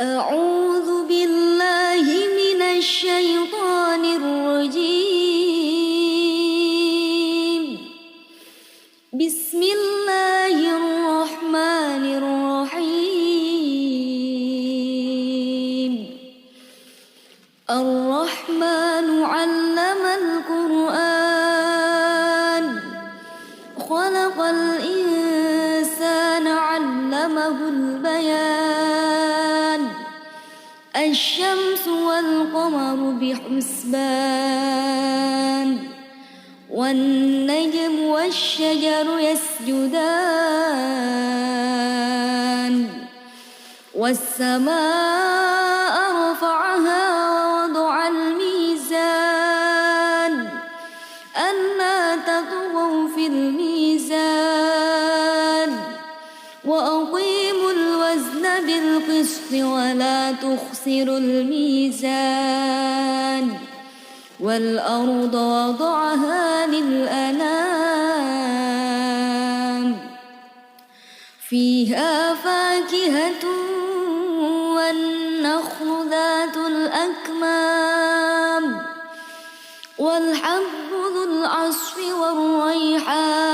أعوذ بالله من الشيطان الرجيم. بسم الله الرحمن الرحيم. الرحمن علم القرآن، خلق الإنسان علمه البيان. الشمس والقمر بحسبان، والنجم والشجر يسجدان. والسماء رفعها ووضع الميزان، ألا تطغوا في الميزان. وأقيموا الوزن بالقسط ولا تخسروا الميزان. والأرض وضعها للأنام، فيها فاكهة والنخل ذات الأكمام، والحب ذو العصف والريحان.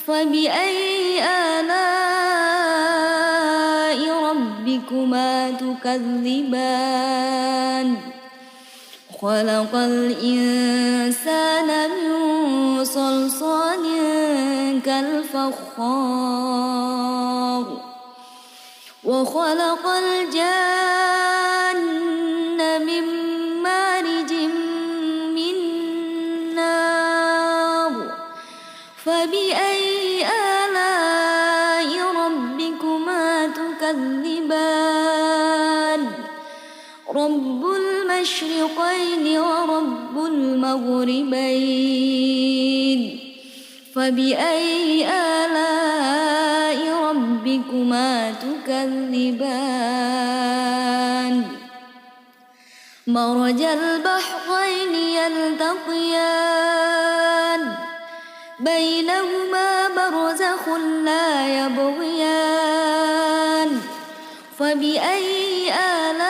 فبأي آلاء ربكما تكذبان؟ خلق الإنسان من صلصال كالفخار، وخلق الجن من مارج من نار. فبأي آلاء ربكما تكذبان؟ رب المشرقين ورب المغربين. فبأي آلاء ربكما تكذبان؟ مرج البحرين يلتقيان، بينهما برزخ لا يبغيان. فبأي آلاء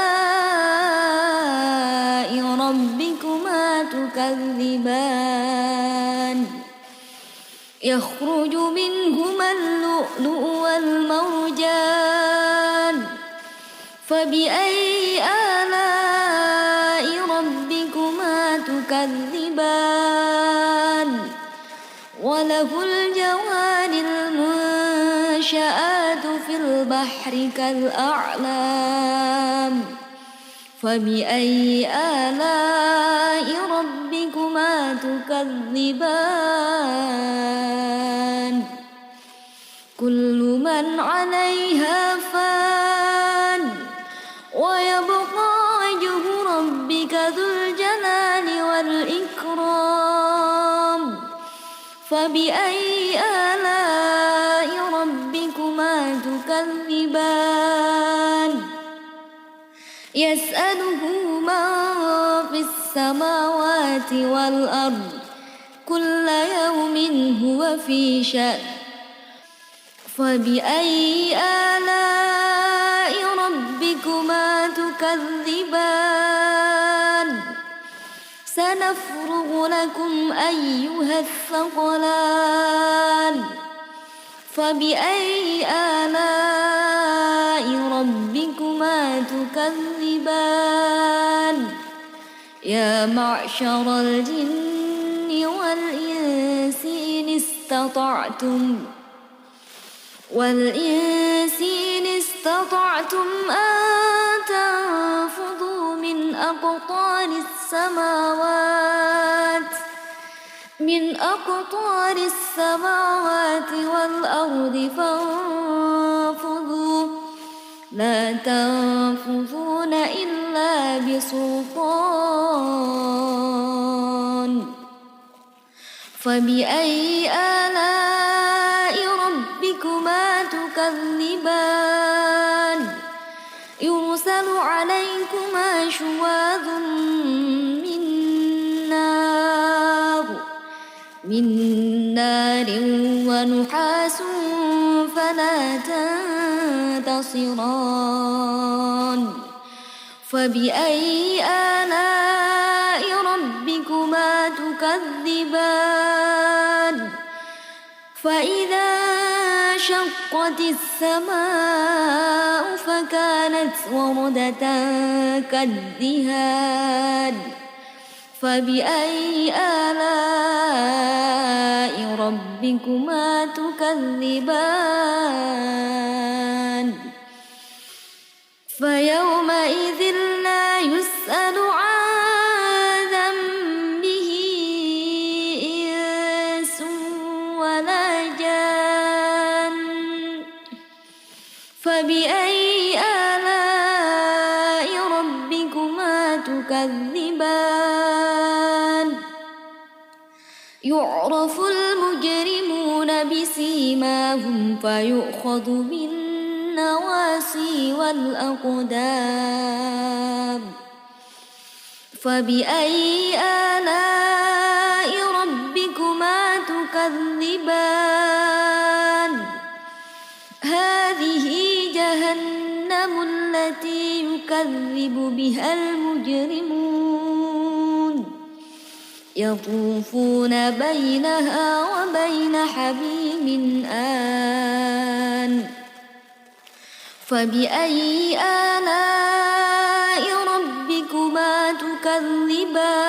ربكما تكذبان؟ يخرج منهما اللؤلؤ والمرجان. فبأي آلاء ربكما تكذبان؟ وله الجوار المنشآت في البحر كالأعلام. فبأي آلاء ربكما تكذبان؟ كل من عليها فان، ويبقى وجه ربك ذو الجلال والإكرام. فبأي آلاء ربكما تكذبان؟ يسأله من في السماوات والأرض، كل يوم هو في شأن. فبأي آلاء ربكما تكذبان؟ سنفرغ لكم أيها الثقلان. فبأي آلاء ربكما تكذبان؟ يا معشر الجن والإنس إن استطعتم أن تنفذوا من أقطار السماوات والأرض فانفذوا، لا تنفذون إلا بسلطان. فبأي آلاء ربكما تكذبان؟ يرسل عليكما شواظ من نار ونحاس فلا ينتصران فبأي آلاء ربكما تكذبان فإذا انشقت السماء فكانت وردة كالدهان فبأي آلاء ربكما تكذبان فيومئذ لا يسأل عن ذنبه إنس ولا جان فبأي آلاء ربكما تكذبان يعرف المجرمون بسيماهم فيؤخذ بالنواصي والأقدام فبأي آلاء ربكما تكذبان هذه جهنم التي يكذب بها المجرمون يطوفون بينها وبين حميم آن فبأي آلاء ربكما تكذبان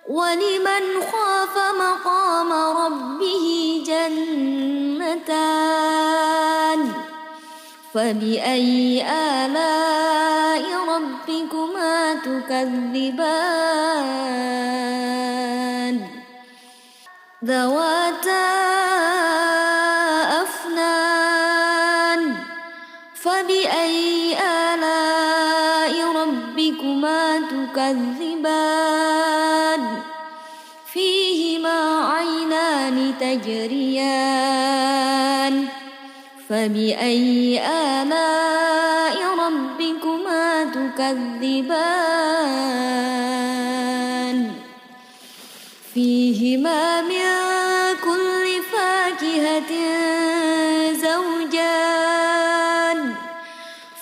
ولمن خاف مقام ربه جنتان فبأي آلاء ربكما تكذبان ذواتا أفنان فبأي آلاء ربكما تكذبان فيهما عينان تجريان فبأي آلاء ربكما تكذبان فيهما من كل فاكهة زوجان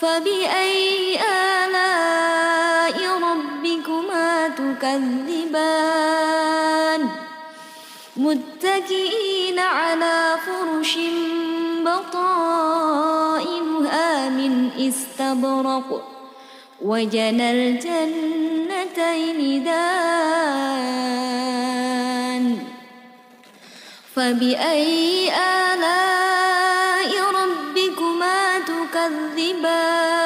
فبأي آلاء ربكما تكذبان متكئين على فرش بطائنها من استبرق وجنى الجنتين دان فبأي آلاء ربكما تكذبان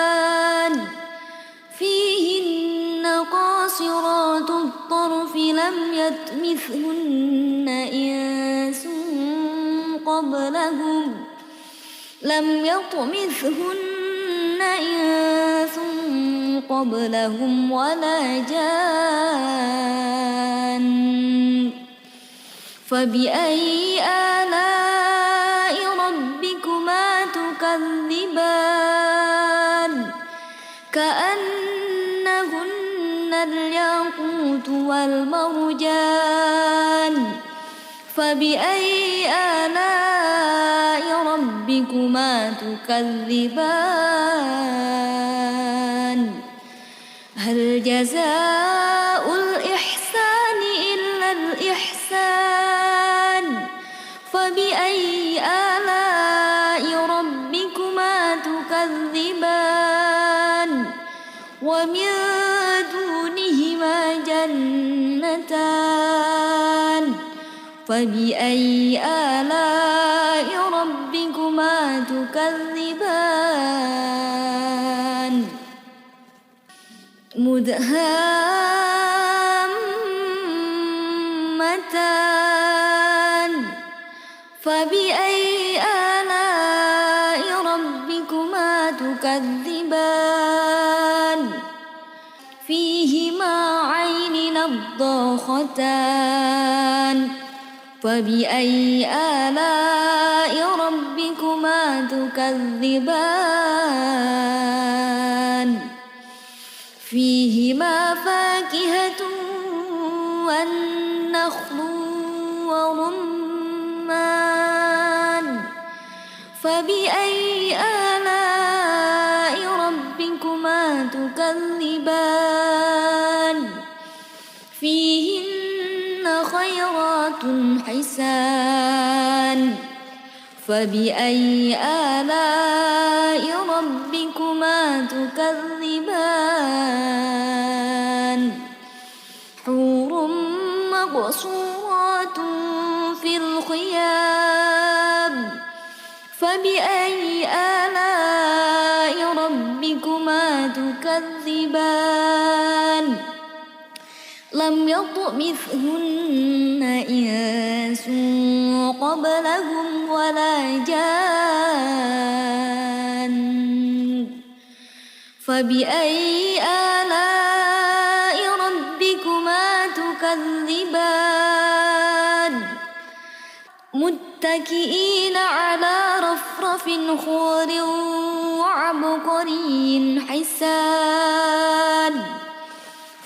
فيهن قاصرات الطرف لم يطمثهن إنس قبلهم ولا جان فبأي آلاء ربكما تكذبان كأنهن الياقوت والمرجان فبأي آلاء ربكما تكذبان هل جزاء الإحسان إلا الإحسان فبأي آلاء ربكما تكذبان ومن دونهما جنتان فبأي آلاء ربكما تكذبان مدهامتان فبأي آلاء ربكما تكذبان فيهما عين نضاختان فبأي آلاء ربكما تكذبان فيهما فاكهة والنخل ورمان فبأي آلاء ربكما تكذبان فيهن خيرات حسان فبأي آلاء ربكما تكذبان حور مقصورات في الخيام فبأي آلاء ربكما تكذبان لم يطمثهن إنس قبلهم ولا جان فبأي آلاء ربكما تكذبان متكئين على رفرف خضر وعبقري حسان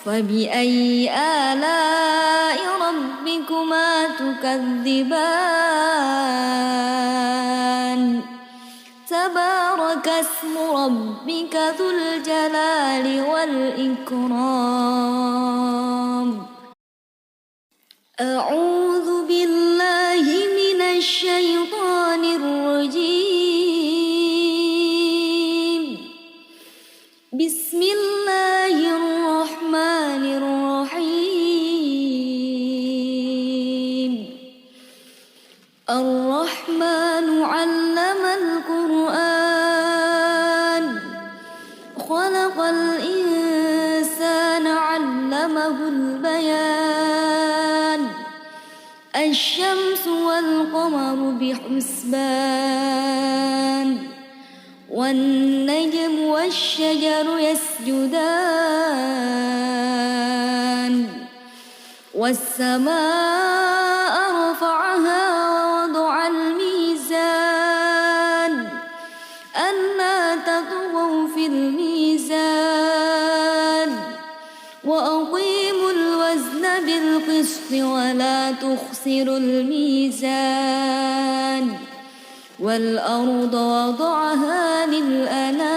فبأي آلاء ربكما تكذبان تبارك اسم ربك ذو الجلال والإكرام أعوذ بالله من الشيطان الرجيم بسم الله الرحمن الرحيم الرحمن علم القرآن خلق الإنسان علمه البيان الشمس والقمر بحسبان والنجم والشجر يسجدان والسماء رفعها ووضع الميزان ألا تطغوا في الميزان وأقيموا الوزن بالقسط ولا تخسروا الميزان والأرض وضعها للأنام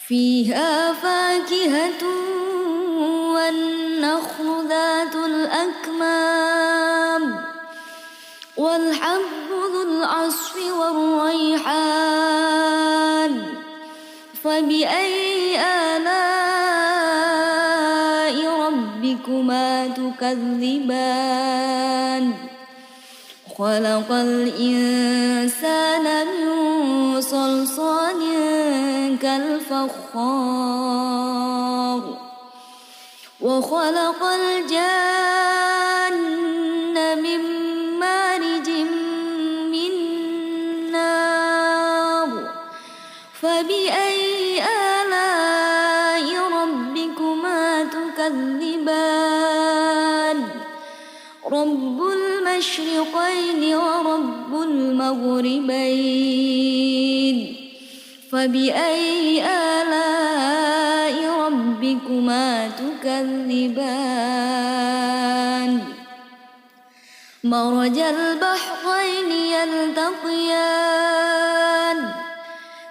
فيها فاكهة والنخل ذات الأكمام والحب ذو العصف والريحان فبأي آلاء ربكما تكذبان خلق الإنسان من صلصال كالفخار وخلق الجن من مارج من نار فبأي آلاء ربكما تكذبان رب المشرقين ورب المغربين فبأي آلاء ربكما تكذبان مرج البحرين يلتقيان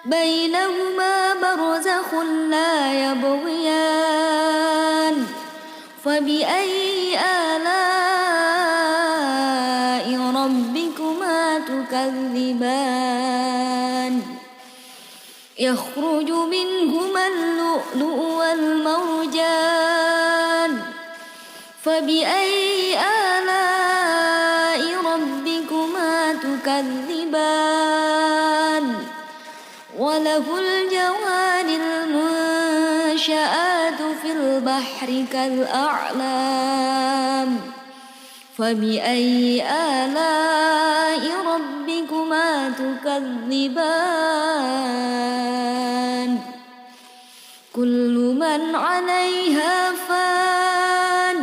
بينهما برزخ لا يبغيان فبأي آلاء ربكما تكذبان يخرج منهما اللؤلؤ والمرجان فبأي آلاء ربكما تكذبان وله الجوار المنشآت في البحر كالأعلام فبأي آلاء ربكما تكذبان كل من عليها فان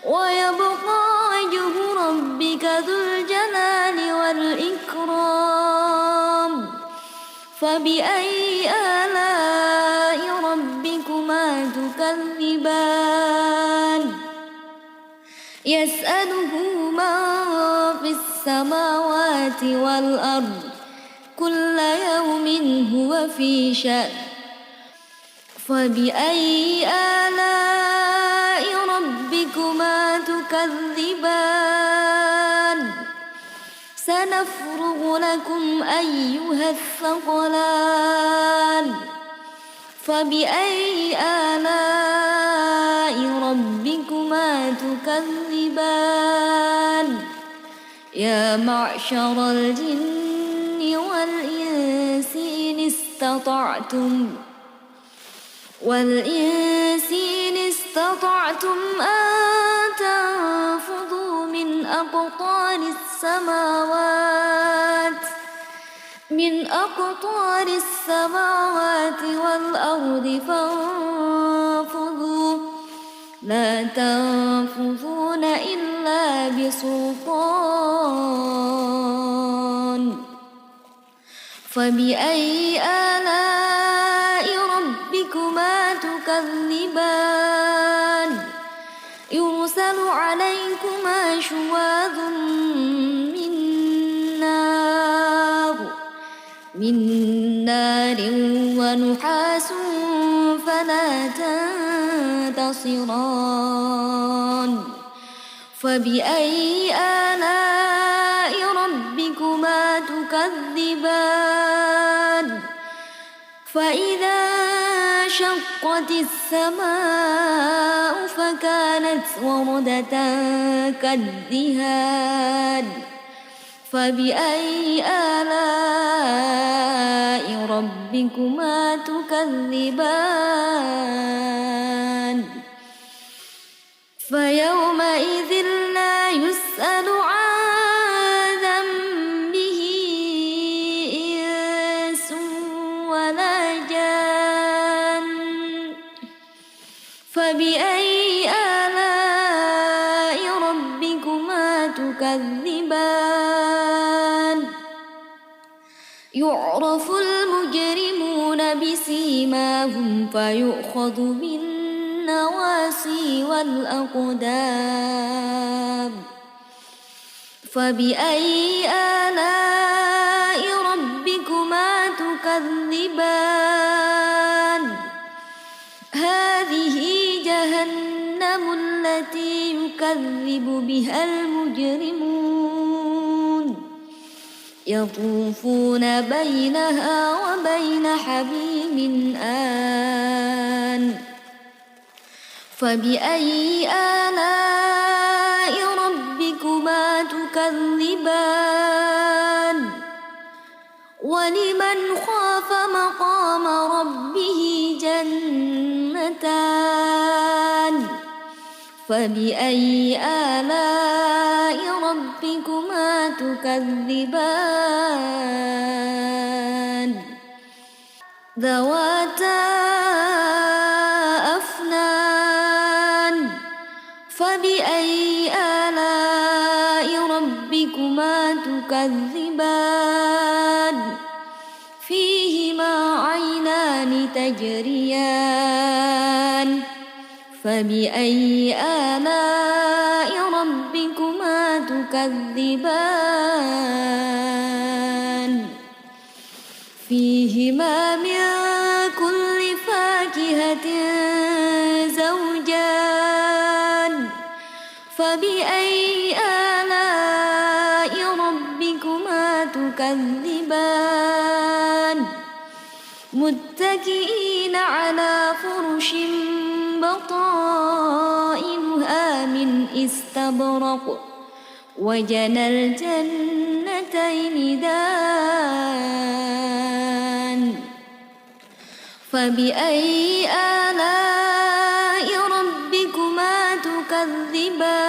ويبقى وجه ربك ذو الجلال والإكرام فبأي آلاء ربكما تكذبان يسأله من في السماء السماوات والأرض كل يوم هو في شأن فبأي آلاء ربكما تكذبان سنفرغ لكم أيها الثقلان فبأي آلاء ربكما تكذبان يا معشر الجن والإنس إن استطعتم أن تنفذوا من أقطار السماوات والأرض فانفذوا لا تنفذون إلا بسلطان فبأي آلاء ربكما تكذبان يرسل عليكما شواظ من نار ونحاس فلا تنتصران فبأي آلاء ربكما تكذبان فإذا انشقت السماء فكانت وردة كالدهان فبأي آلاء ربكما تكذبان فيومئذ لا يسأل عن ذنبه إنس ولا جان فبأي آلاء ربكما تكذبان يعرف المجرمون بسيماهم فيؤخذ بالنواصي والأقدام فبأي آلاء ربكما تكذبان هذه جهنم التي يكذب بها المجرمون يطوفون بينها وبين حميم آن فبأي آلاء ربكما تكذبان ولمن خاف مقام ربه جنتان فبأي آلاء ربكما تكذبان ذواتا أفنان فبأي آلاء ربكما تكذبان فيهما عينان تجريان فبأي آلاء ربكما تكذبان فيهما من كل فاكهة زوجان فبأي آلاء ربكما تكذبان متكئين على فرش بطائنها من استبرق وجنى الجنتين دان فبأي آلاء ربكما تكذبان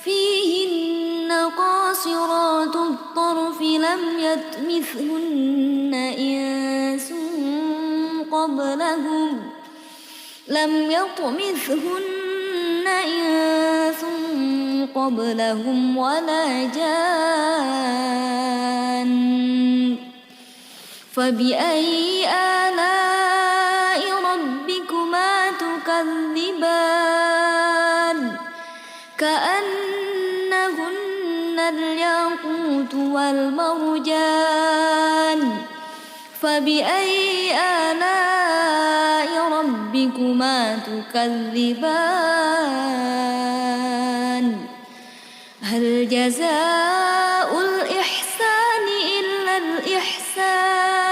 فيهن قاصرات الطرف لم يطمثهن إنس قبلهم ولا جان فبأي آلاء ربكما تكذبان كأنهن الياقوت والمرجان فبأي آلاء ربكما تكذبان هل جزاء الإحسان إلا الإحسان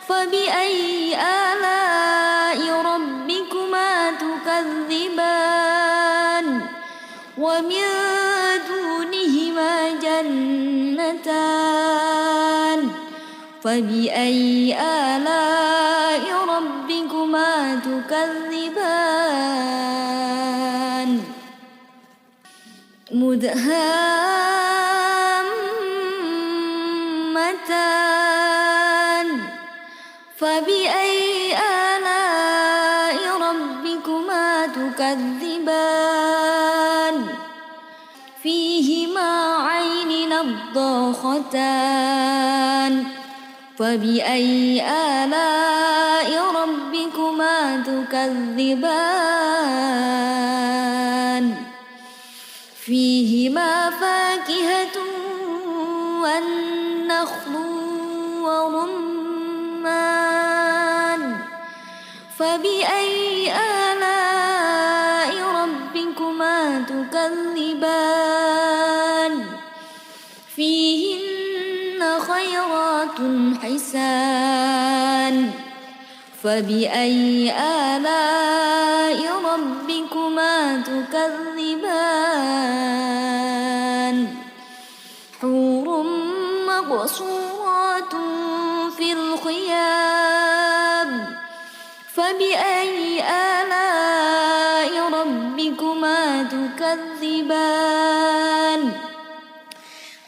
فبأي آلاء ربكما تكذبان ومن دونهما جنتان فبأي آلاء ربكما تكذبان مدهامتان فبأي آلاء ربكما تكذبان فيهما عين نضاختان فبأي آلاء ربكما تكذبان فيهما فاكهة والنخل ورمان فبأي آلاء ربكما تكذبان فيهن خيرات حسان فبأي آلاء ربكما تكذبان حور مقصورات في الخيام فبأي آلاء ربكما تكذبان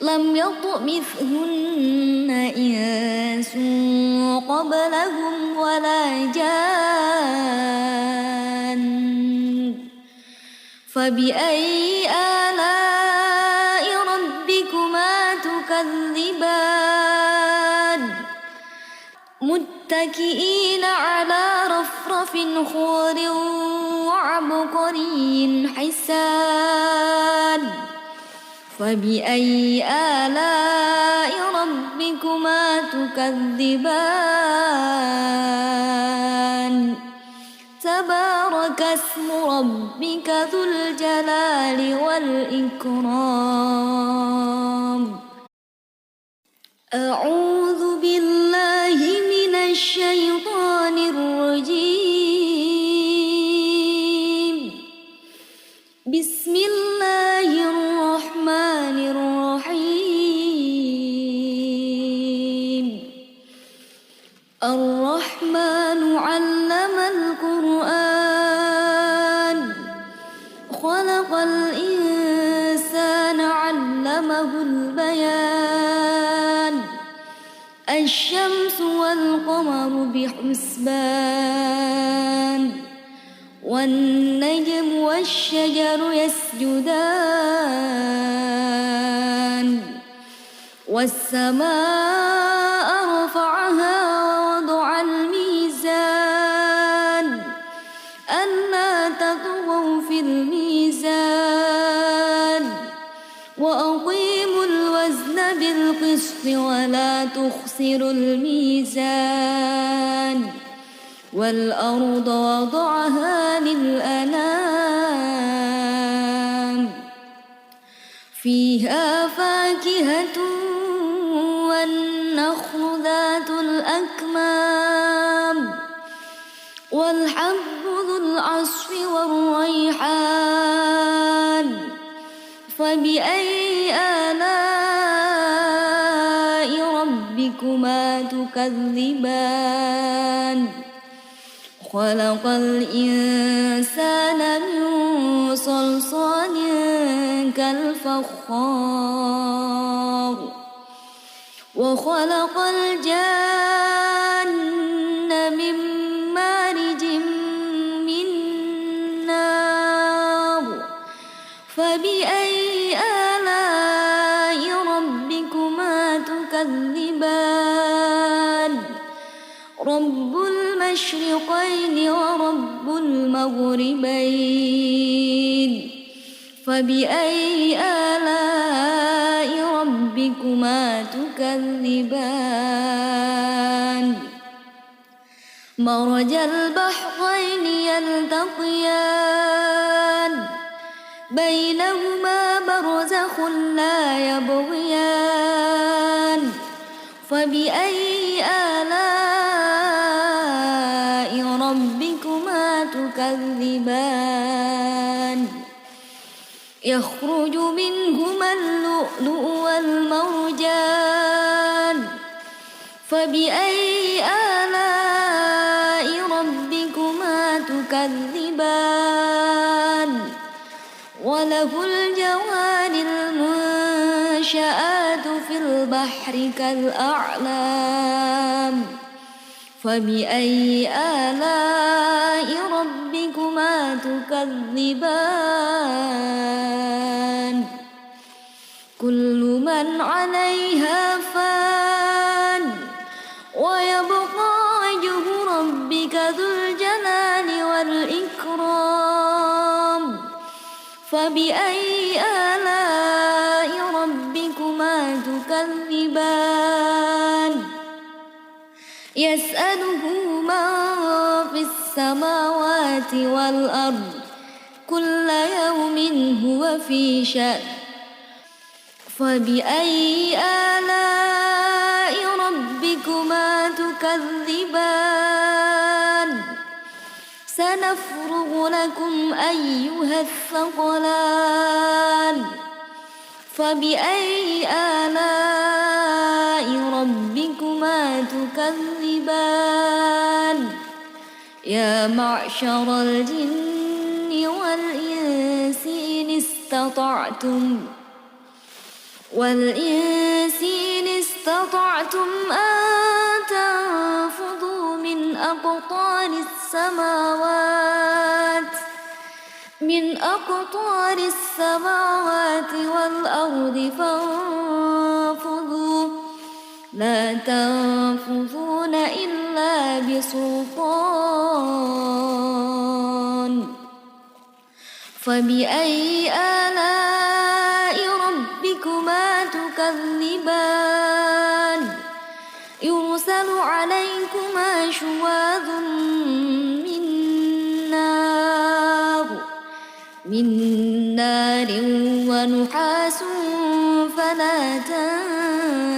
لم يطمثهن إنس قبلهم ولا جان فبأي آلاء ربكما تكذبان متكئين على رفرف خضر وعبقري حسان فبأي آلاء ربكما تكذبان تبارك اسم ربك ذو الجلال والإكرام أعوذ بالله من الشيطان الرجيم بسم الله الرحمن الرحيم الرحمن علم القرآن خلق الإنسان علمه البيان الشمس والقمر بحسبان والنجم والشجر يسجدان والسماء رفعها ووضع الميزان ألا تطغوا في الميزان وأقيموا الوزن بالقسط ولا تخسروا الميزان والأرض وضعها للأنام فيها فاكهة والنخل ذات الأكمام والحب ذو العصف والريحان فبأي آلاء ربكما تكذبان خلق الإنسان من صلصال كالفخار وخلق الجان من مارج من نار فبأي آلاء ربكما تكذبان رب المشرقين ورب المغربين فبأي آلاء تكذبان مرج البحرين يلتقيان بينهما برزخ لا يبغيان فبأي آلاء ربكما تكذبان يخرج منهما اللؤلؤ والمرجان فبأي آلاء ربكما تكذبان وله الجوار المنشآت في البحر كالأعلام فبأي آلاء ربكما تكذبان كل من عليها فان ويبقى وجه ربك ذو الجلال والإكرام فبأي آلاء ربكما تكذبان يسأله من في السماوات والأرض كل يوم هو في شأن فبأي آلاء ربكما تكذبان سنفرغ لكم أيها الثقلان فبأي آلاء ربكما تكذبان يا معشر الجن والإنس إن استطعتم أن تنفذوا من أقطار السماوات والأرض فانفذوا لا تنفذون إلا بسلطان فبأي آلاء ربكما تكذبان يرسل عليكما شواظ من نار ونحاس فلا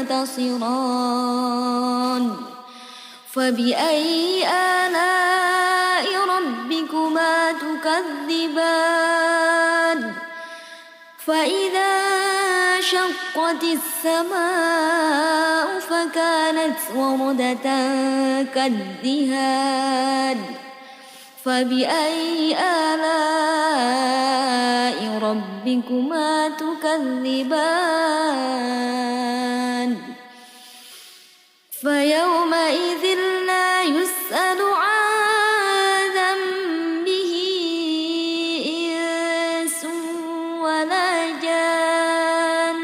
تنتصران فبأي آلاء ربكما تكذبان فإذا انشقت السماء فكانت وردة كالدهان فبأي آلاء ربكما تكذبان فيومئذ لا يسأل عن ذنبه إنس ولا جان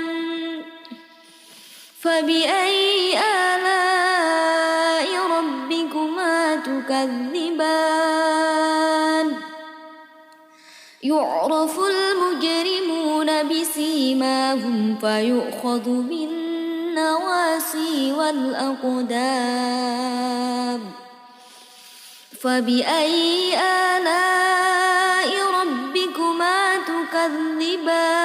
فبأي آلاء ربكما تكذبان يعرف المجرمون بسيماهم فيؤخذ بالنواصي والأقدام فبأي آلاء ربكما تكذبان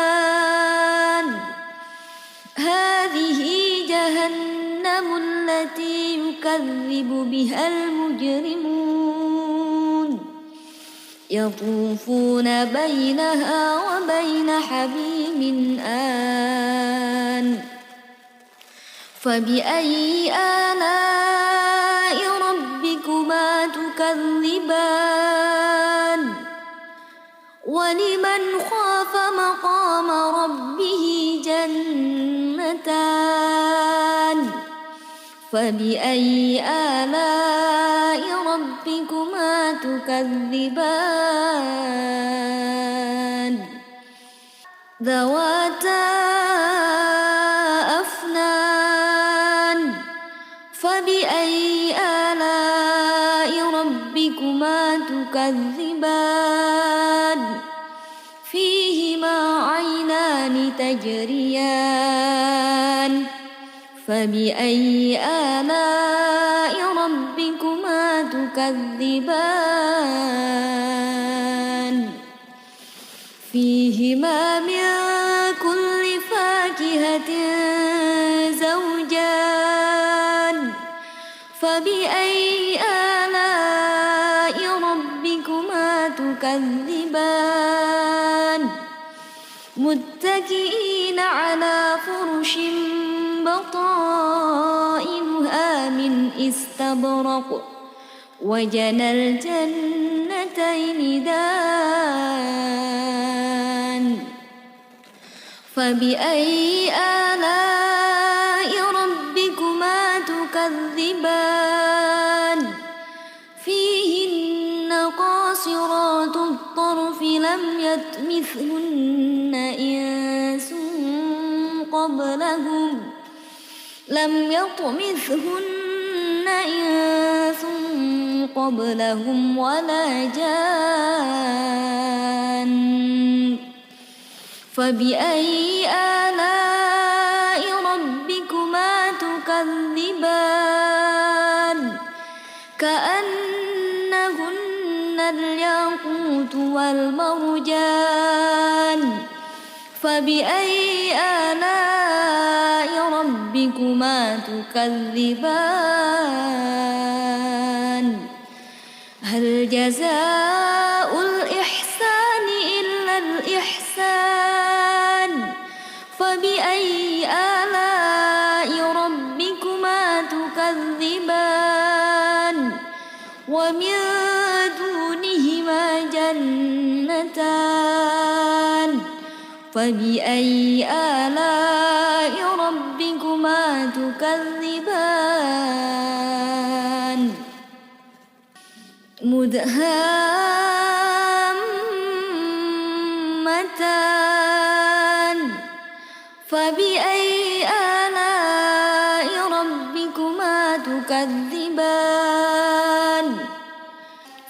هذه جهنم التي يكذب بها المجرمون يطوفون بينها وبين حميم آن فبأي آلاء ربكما تكذبان ولمن خاف مقام ربه جنتان فبأي آلاء ربكما تكذبان ذواتا أفنان فبأي آلاء ربكما تكذبان فيهما عينان تجريان فبأي آلاء ربكما تكذبان فيهما من كل فاكهة زوجان فبأي آلاء ربكما تكذبان متكئين على فرش بطائنها من استبرق وجنى الجنتين دان فبأي آلاء ربكما تكذبان فيهن قاصرات الطرف لم يطمثهن إنس قبلهم ولا جان فبأي آلاء ربكما تكذبان كأنهن الياقوت والمرجان فبأي آلاء ربكما تكذبان هل جزاء الإحسان إلا الإحسان فبأي آلاء ربكما تكذبان ومن دونهما جنتان فبأي آلاء ربكما تكذبان مدهامتان فبأي آلاء ربكما تكذبان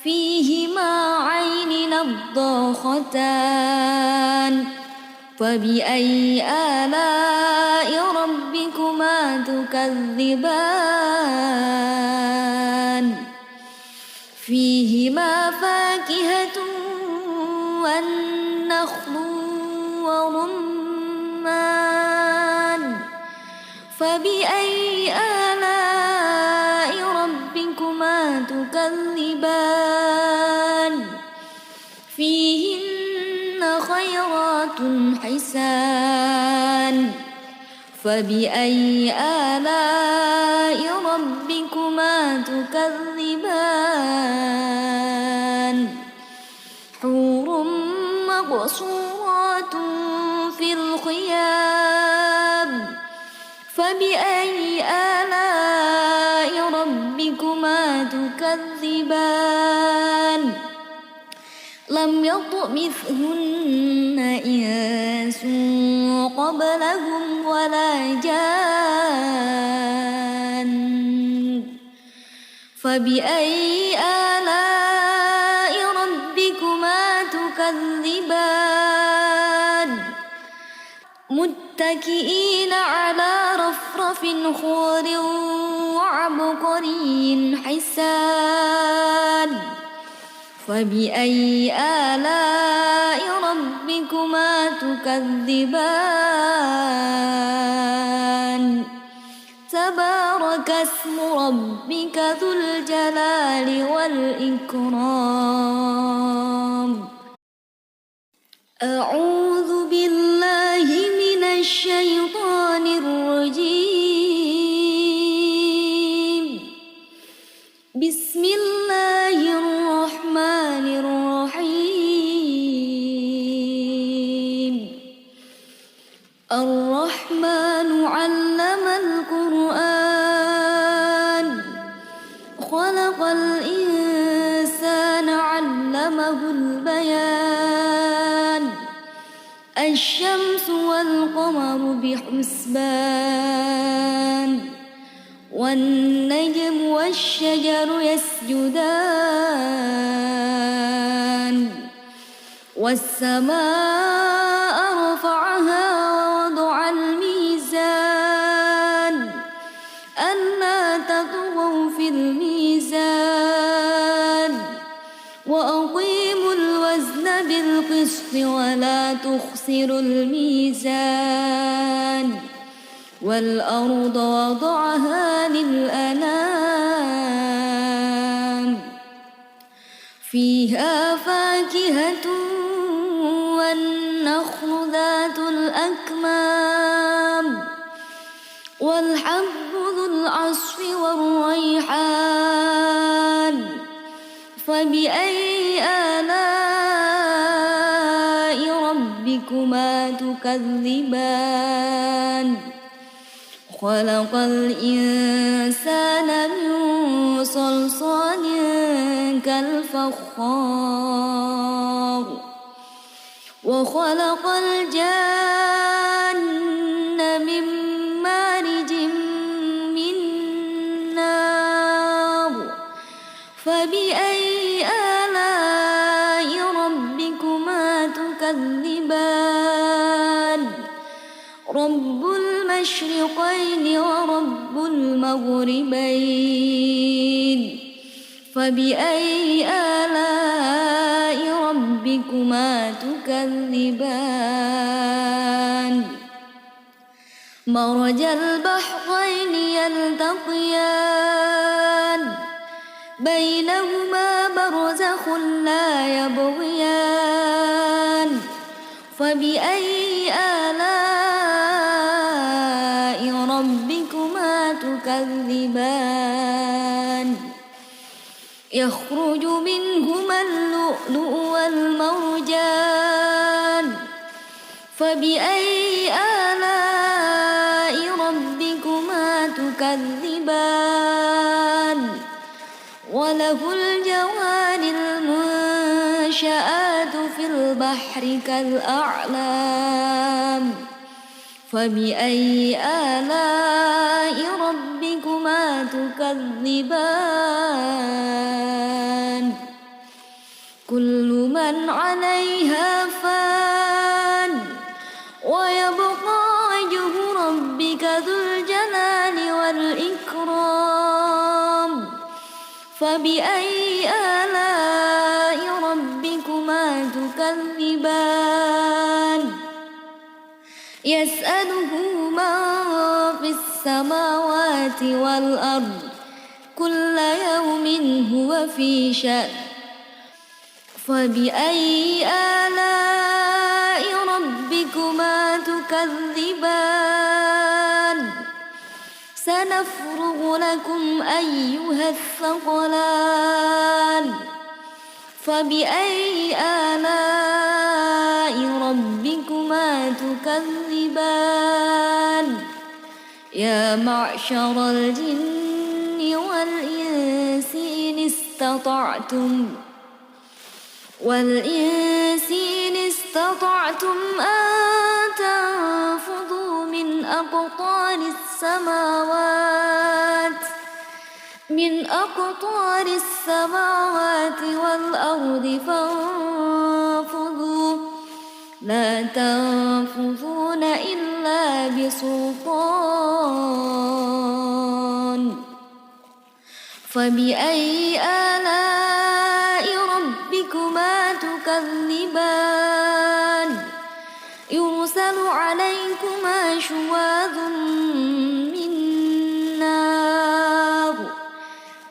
فيهما عين نضاختان فبأي آلاء ربكما تكذبان فيهما فاكهة والنخل ورمان فبأي آلاء ربكما تكذبان فيهن خيرات حسان فبأي آلاء ربكما تكذبان حور مقصورات في الخيام فبأي آلاء ربكما تكذبان لم يطمثهن إنس قبلهم ولا جان فبأي آلاء ربكما تكذبان متكئين على رفرف خضر وعبقري حسان فبأي آلاء ربكما تكذبان تبارك اسم ربك ذو الجلال والإكرام أعوذ بالله من الشيطان الرجيم بسم الله الرحمن الرحيم الرحمن علم القرآن خلق الإنسان علمه البيان الشمس والقمر بحسبان والنجم والشجر يسجدان والسماء رفعها ووضع الميزان يخسر الميزان والأرض وضعها للأنام فيها فاكهة والنخل ذات الأكمام والحب ذو العصف والريحان فبأي آلاء ربكما تكذبان خلق الإنسان من صلصال كالفخار وخلق الجان من مارج من نار فبأي آلاء ربكما تكذبان رب المشرقين ورب المغربين فبأي آلاء ربكما تكذبان مرج البحرين يلتقيان بينهما برزخ لا يبغيان فبأي آلاء ربكما تكذبان يخرج منهما اللؤلؤ والمرجان فبأي آلاء ربكما تكذبان وله الجوار المنشآت في البحر كالأعلام فبأي آلاء ربكما تكذبان كل من عليها فان ويبقى وجه ربك ذو الجلال والإكرام فبأي آلاء ربكما تكذبان يسأله من في السماوات والأرض كل يوم هو في شأن فبأي آلاء ربكما تكذبان سنفرغ لكم أيها الثقلان فبأي آلاء ربكما تكذبان يا معشر الجن والإنس إن استطعتم أن تنفذوا من أقطار السماوات والأرض فانفذوا لا تنفذون إلا بسلطان فبأي آلاء ربكما تكذبان يرسل عليكما شواظ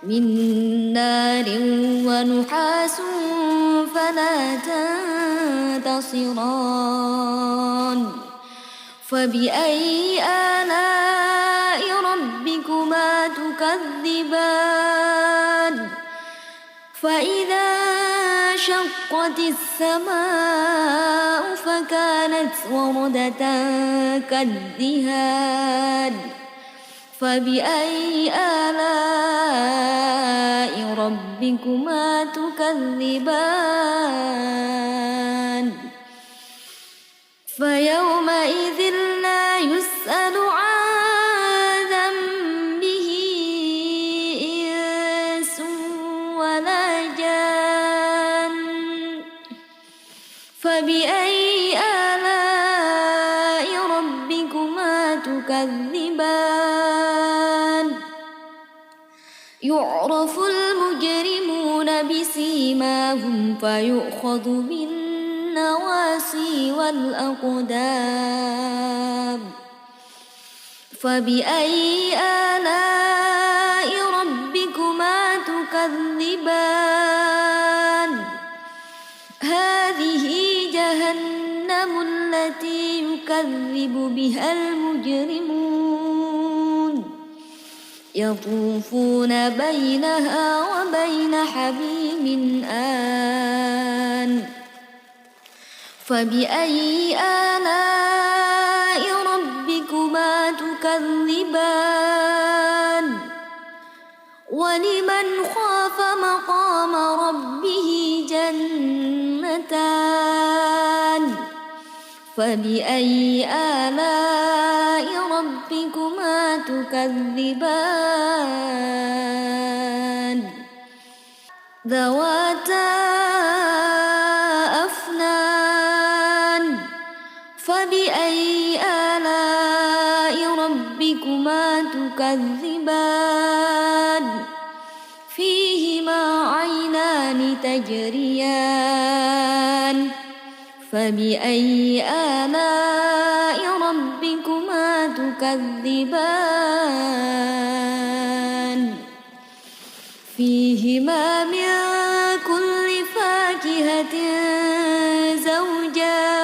من نار ونحاس فلا تنتصران فبأي آلاء ربكما تكذبان فإذا شقت السماء فكانت وردة كالدهان فبأي آلاء ربكما تكذبان فيومئذ لا يسأل عن ذنبه إنس ولا جان فبأي آلاء ربكما تكذبان يعرف المجرمون بسيماهم فيؤخذ بالنواصي النواسي والأقدام فبأي آلاء ربكما تكذبان هذه جهنم التي يكذب بها المجرمون يطوفون بينها وبين حميم آن فبأي آلاء ربكما تكذبان ولمن خاف مقام ربه جنتان فبأي آلاء ربكما تكذبان ذواتا أفنان فبأي آلاء ربكما تكذبان فيهما عينان تجريان فبأي آلاء ربكما تكذبان فيهما من كل فاكهة زوجان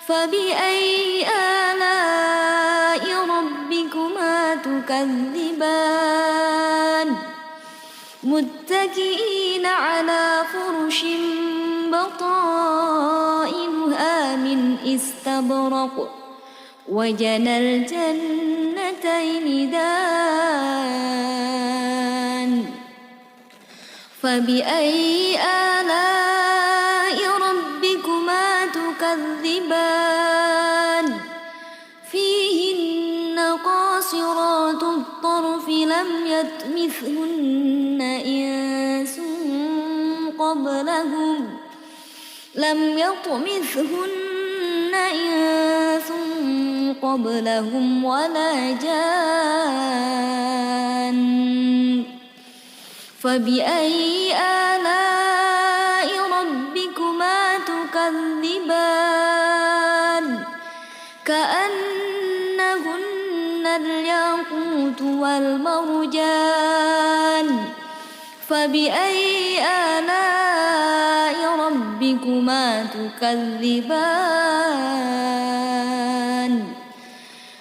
فبأي آلاء ربكما تكذبان متكئين على فرش بطائنها من استبرق وجنى الجنتين دان فبأي آلاء ربكما تكذبان فيهن قاصرات الطرف لم يطمثهن إنس قبلهم ولا جان فبأي آلاء ربكما تكذبان كأنهن الياقوت والمرجان فبأي آلاء ربكما تكذبان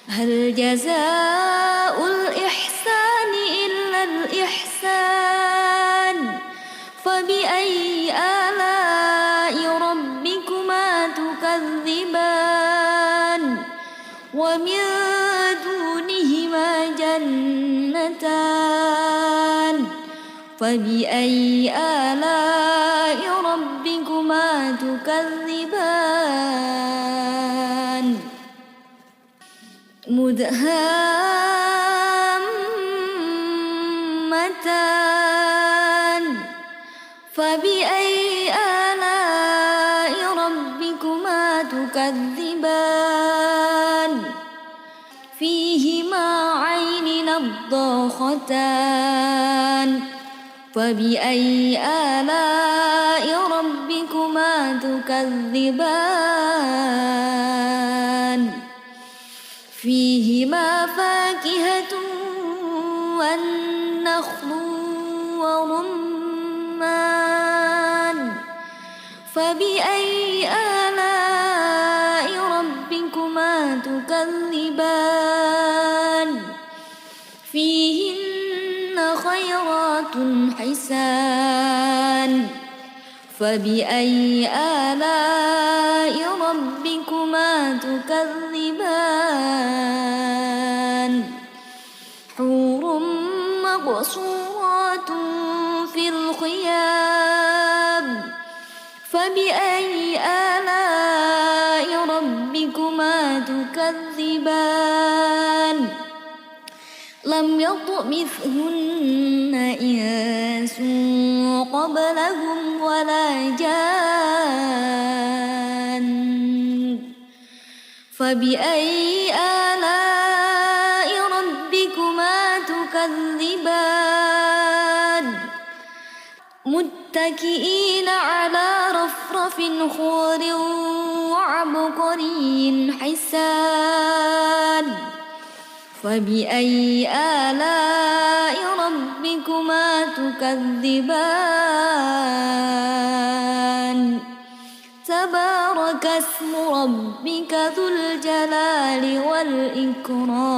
هل جزاء الإحسان إلا الإحسان فبأي آلاء ربكما تكذبان ومن دونهما جنتان فبأي آلاء ربكما تكذبان مدهامتان فبأي آلاء ربكما تكذبان فيهما عين نضاختان فبأي آلاء ربكما تكذبان فيهما فاكهة والنخل ورمان فبأي آلاء ربكما تكذبان فيهن خيرات حسان فبأي آلاء ربكما تكذبان حور مقصورات في الخيام فبأي آلاء ربكما تكذبان لم يطمثهن إنس قبلهم ولا جان فبأي آلاء ربكما تكذبان متكئين على رفرف خضر وعبقري حسان فبأي آلاء ربكما تكذبان تبارك اسم ربك ذو الجلال والإكرام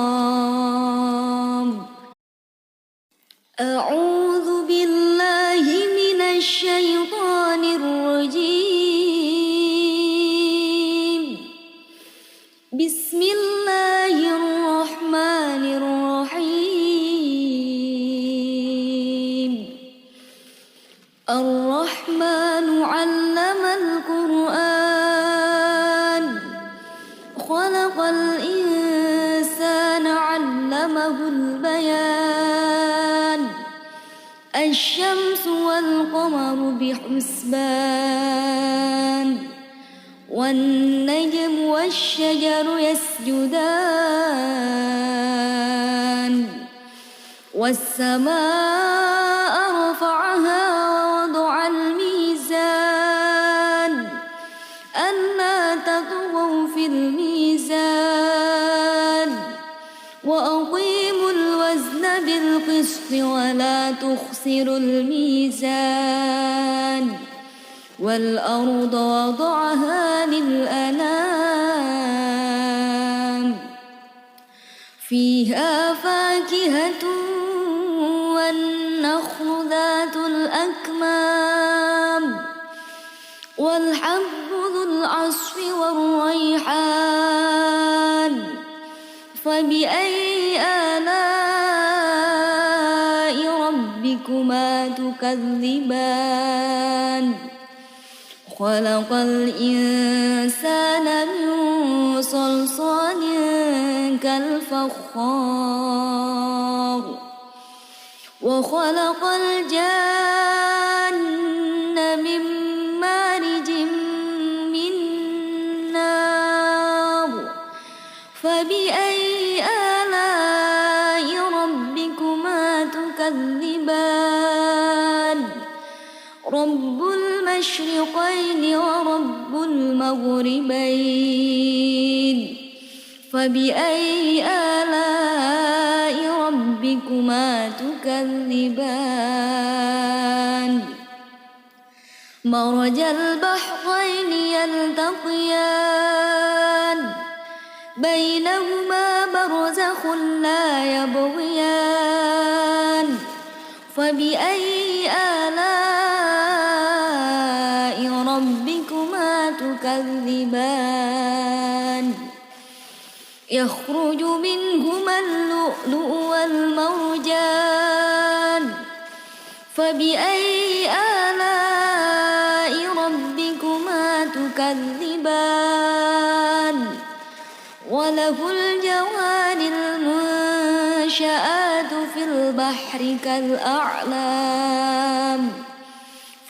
أعوذ بالله من الشيطان الرجيم بسم الله الرحمن الرحيم الرحمن علم القرآن خلق الإنسان علمه البيان الشمس والقمر بحسبان والنجم والشجر يسجدان والسماء رفعها ووضع الميزان ألا تطغوا في الميزان وأقيموا الوزن بالقسط ولا تخسروا الميزان والأرض وضعها للأنام فيها فاكهة والنخل ذات الأكمام والحب ذو العصف والريحان فبأي آلاء ربكما تكذبان خلق الإنسان من صلصال كالفخار وخلق الجن من مارج من نار فبأي آلاء ربكما تكذبان رب المشرقين ورب المغربين فبأي آلاء ربكما تكذبان مرج البحرين يلتقيان بينهما برزخ لا يبغيان فبأي آلاء ربكما تكذبان يخرج منهما اللؤلؤ والمرجان فبأي آلاء ربكما تكذبان وله الجوار المنشآت في البحر كالأعلام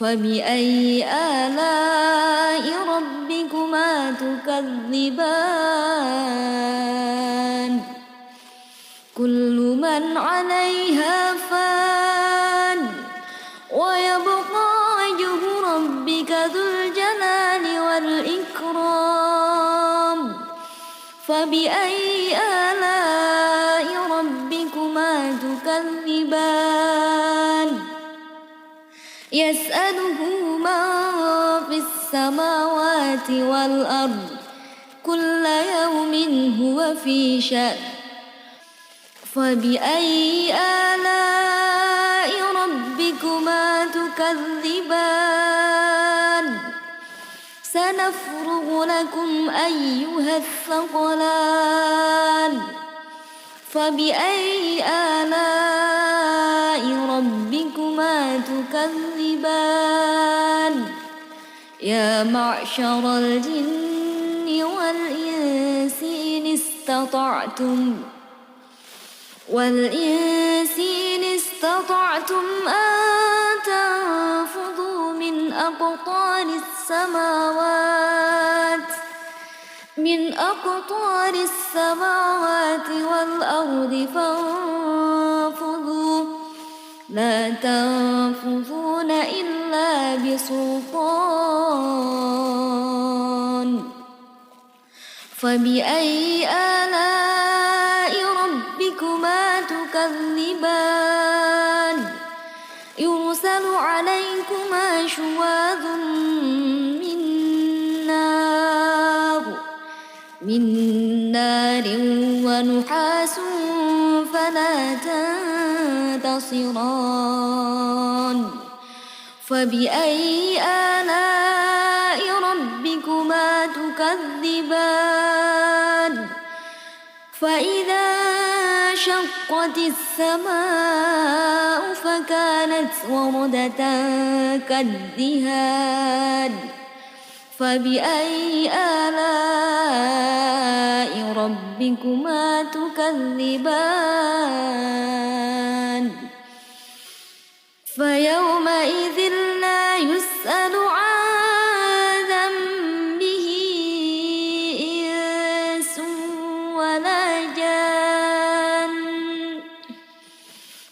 فبأي آلاء ربكما تكذبان كل من عليها فان ويبقى وجه ربك ذو الجلال والإكرام فبأي آلاء ربكما تكذبان يسأله من في السماوات والأرض كل يوم هو في شأن فبأي آلاء ربكما تكذبان سنفرغ لكم أيها الثقلان فبأي آلاء ربكما تكذبان يا معشر الجن والإنس إن استطعتم أن تنفذوا من أقطار السماوات والأرض فانفذوا لا تنفذون إلا بسلطان فبأي آلاء ربكما تكذبان يرسل عليكما شواظ من نار ونحاس فلا تنتصران فبأي آلاء ربكما تكذبان فإذا انشقت السماء فكانت وردة كالدهان فبأي آلاء ربكما تكذبان فيومئذ لا يسأل عن ذنبه إنس ولا جان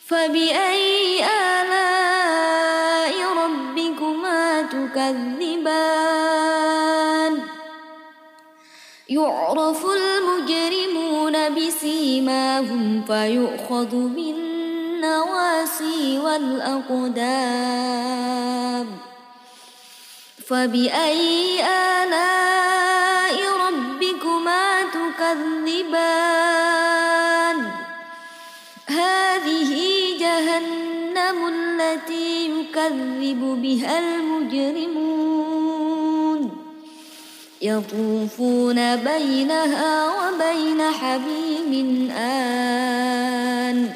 فبأي آلاء ربكما تكذبان يعرف المجرمون بسيماهم فيؤخذ بالنواصي والأقدام فبأي آلاء ربكما تكذبان هذه جهنم التي يكذب بها المجرمون يطوفون بينها وبين حميم آن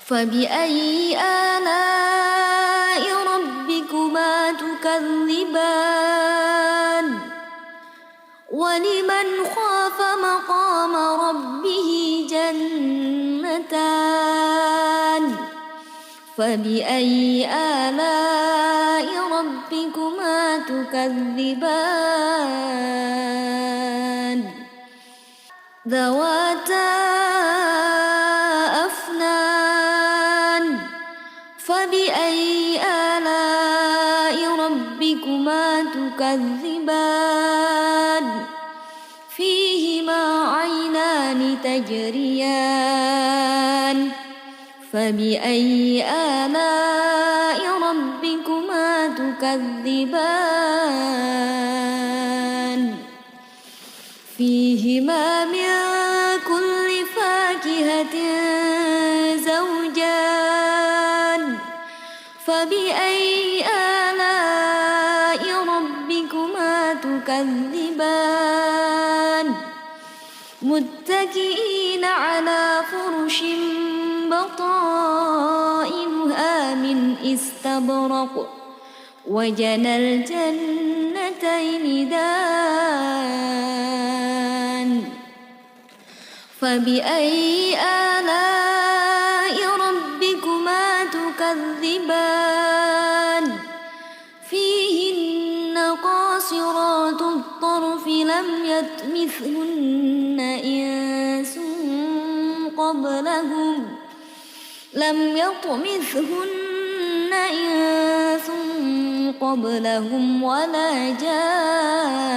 فبأي آلاء ربكما تكذبان ولمن خاف مقام ربه جنتان فبأي آلاء ربكما تكذبان ذواتا أفنان فبأي آلاء ربكما تكذبان فيهما عينان تجريان فبأي آلاء ربكما تكذبان فيهما من كل فاكهة زوجان فبأي آلاء ربكما تكذبان متكئين على فرش بطائنها من استبرق وجنى الجنتين دان فبأي آلاء ربكما تكذبان فيهن قاصرات الطرف لم يطمثهن إنس قبلهم ولا جان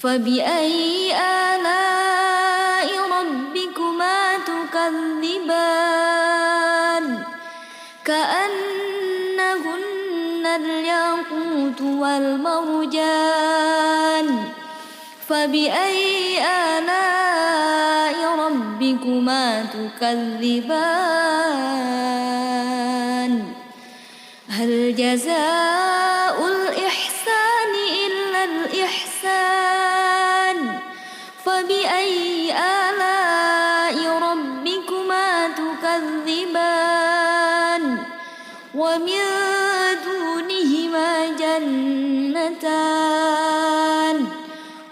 فبأي آلاء ربكما تكذبان كأنهن الياقوت والمرجان فبأي آلاء ربكما تكذبان هل جزاء الإحسان إلا الإحسان فبأي آلاء ربكما تكذبان ومن دونهما جنتان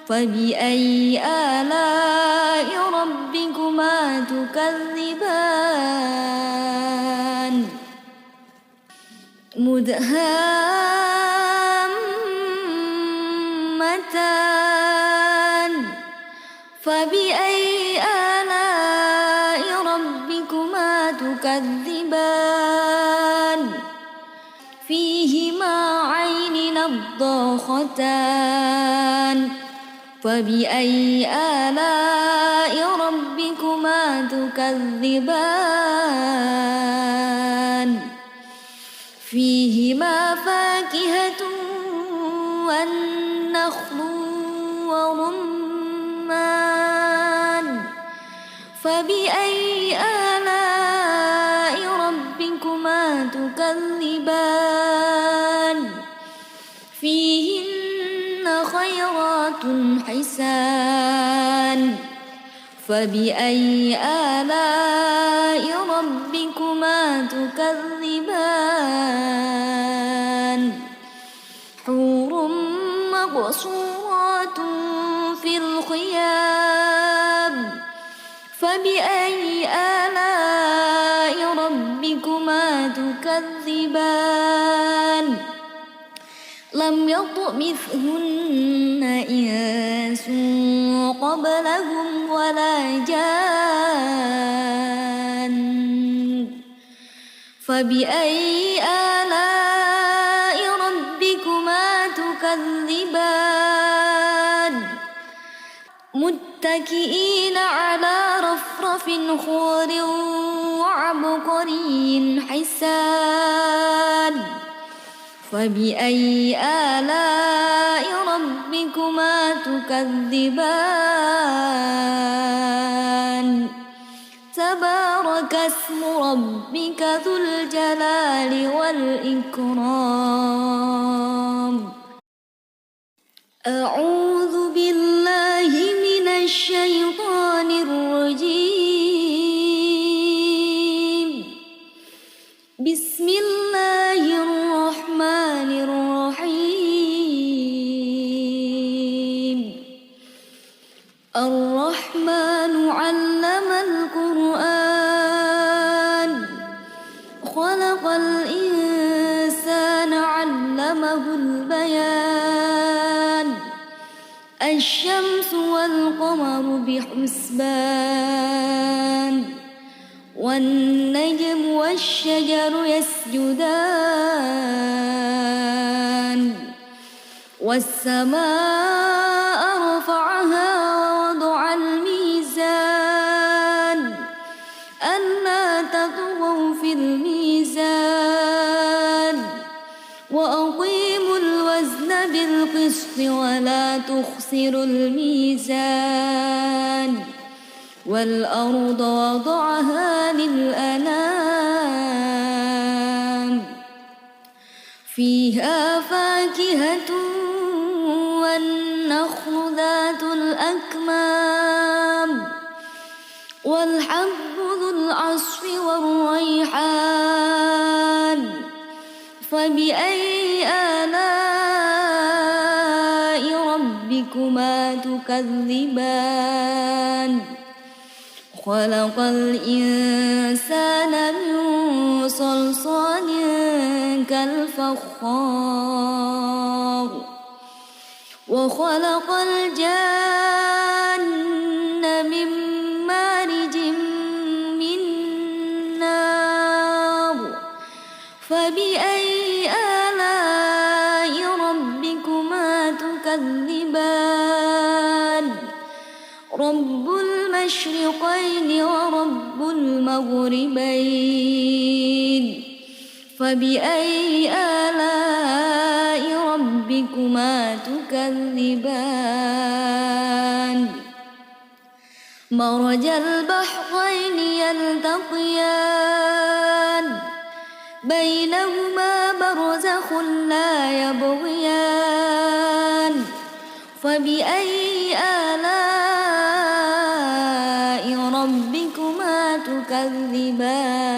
فبأي آلاء ربكما تكذبان مدهامتان فبأي آلاء ربكما تكذبان أختان فبأي آلاء ربكما تكذبان فيهما فاكهة والنخل ورمان فبأي آلاء ربكما تكذبان فيهن خيرات حسان فبأي آلاء ربكما تكذبان حور مقصورات في الخيام فبأي آلاء ربكما تكذبان لم يطمثهن إنس قبلهم ولا جان فبأي آلاء ربكما تكذبان متكئين على رفرف خضر وعبقري حسان فبأي آلاء ربكما تكذبان تبارك اسم ربك ذو الجلال والإكرام أعوذ بالله من الشيطان الرجيم بسم الله الرحمن الرحيم الرحمن علم القرآن خلق الإنسان علمه البيان الشمس والقمر بحسبان والنجم والشجر يسجدان والسماء رفعها ووضع الميزان ألا تطغوا في الميزان وأقيموا الوزن بالقسط ولا تخسروا الميزان والأرض وضعها للأنام فيها فاكهة والنخل ذات الأكمام والحب ذو العصف والريحان فبأي آلاء ربكما تكذبان خلق الإنسان من صلصال كالفخار وخلق الجن من مارج من نار فبأي آلاء ربكما تكذبان رب المشرقين ورب المغربين فبأي آلاء ربكما تكذبان مرج البحرين يلتقيان بينهما برزخ لا يبغيان فبأي آلاء ربكما تكذبان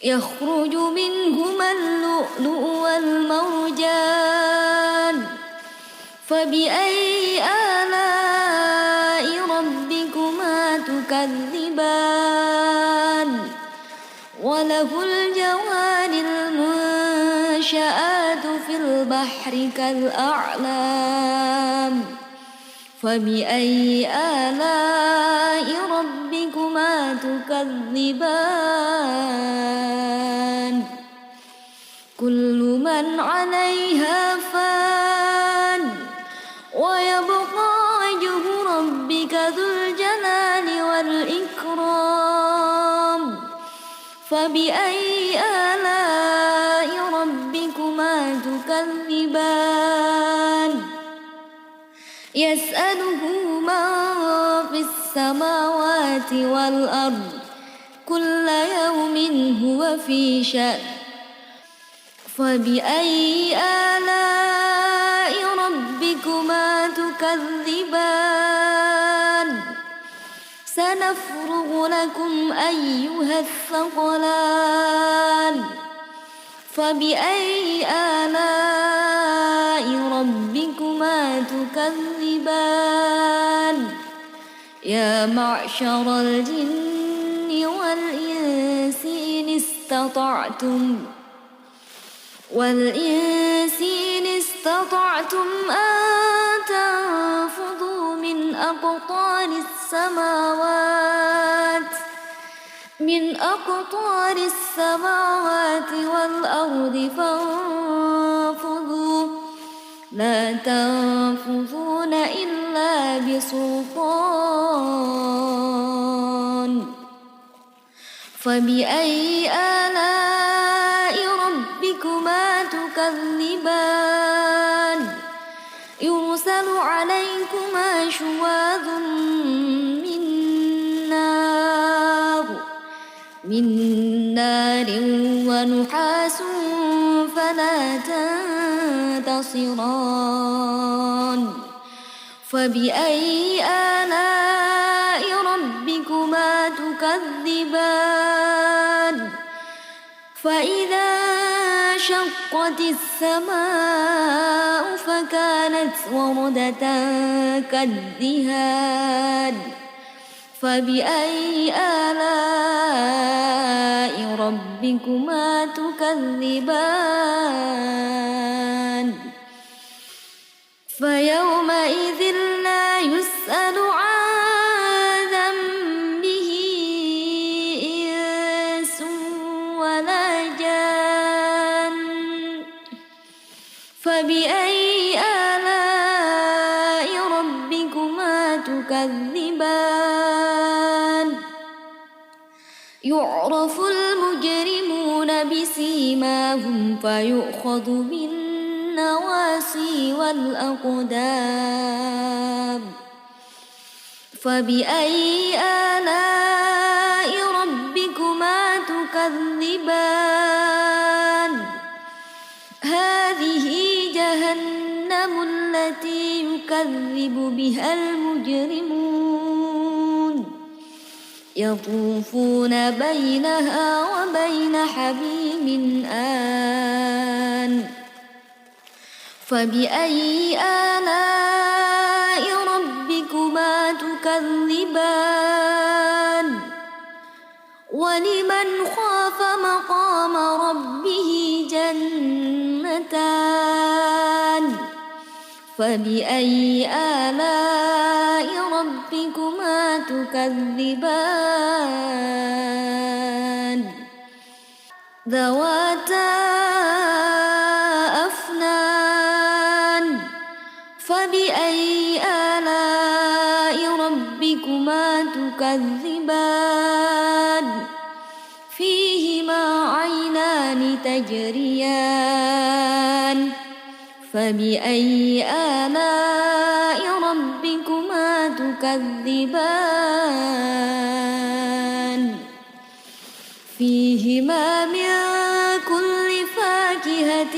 يخرج منهما اللؤلؤ والمرجان فبأي آلاء ربكما تكذبان وله الجوار المنشآت في البحر كالأعلام فبأي آلاء ربكما تكذبان كل من عليها فبأي آلاء ربكما تكذبان يسأله من في السماوات والأرض كل يوم هو في شأن فبأي آلاء ربكما تكذبان سنفرغ لكم أيها الثقلان فبأي آلاء ربكما تكذبان يا معشر الجن والإنس إن استطعتم أن تنفذوا من أقطار السماوات والأرض فانفذوا لا تنفذون إلا بسلطان فبأي آلاء ربكما تكذبان يرسل عليكما شواظ من نار ونحاس فلا تنتصران فبأي آلاء ربكما تكذبان فإذا شقت السماء فكانت وردة كالدهان فبأي آلاء ربكما تكذبان فيومئذ لا يسأل عن ذنبه إنس ولا جان فبأي آلاء ربكما تكذبان يعرف المجرمون بسيماهم فيؤخذ بالنواصي والأقدام فبأي آلاء ربكما تكذبان هذه جهنم التي يكذب بها المجرمون يطوفون بينها وبين حميم آن فبأي آلاء ربكما تكذبان ولمن خاف مقام ربه جنتان فبأي آلاء ربكما تكذبان ذواتا أفنان فبأي آلاء ربكما تكذبان فيهما عينان تجريان فبأي آلاء ربكما تكذبان فيهما من كل فاكهة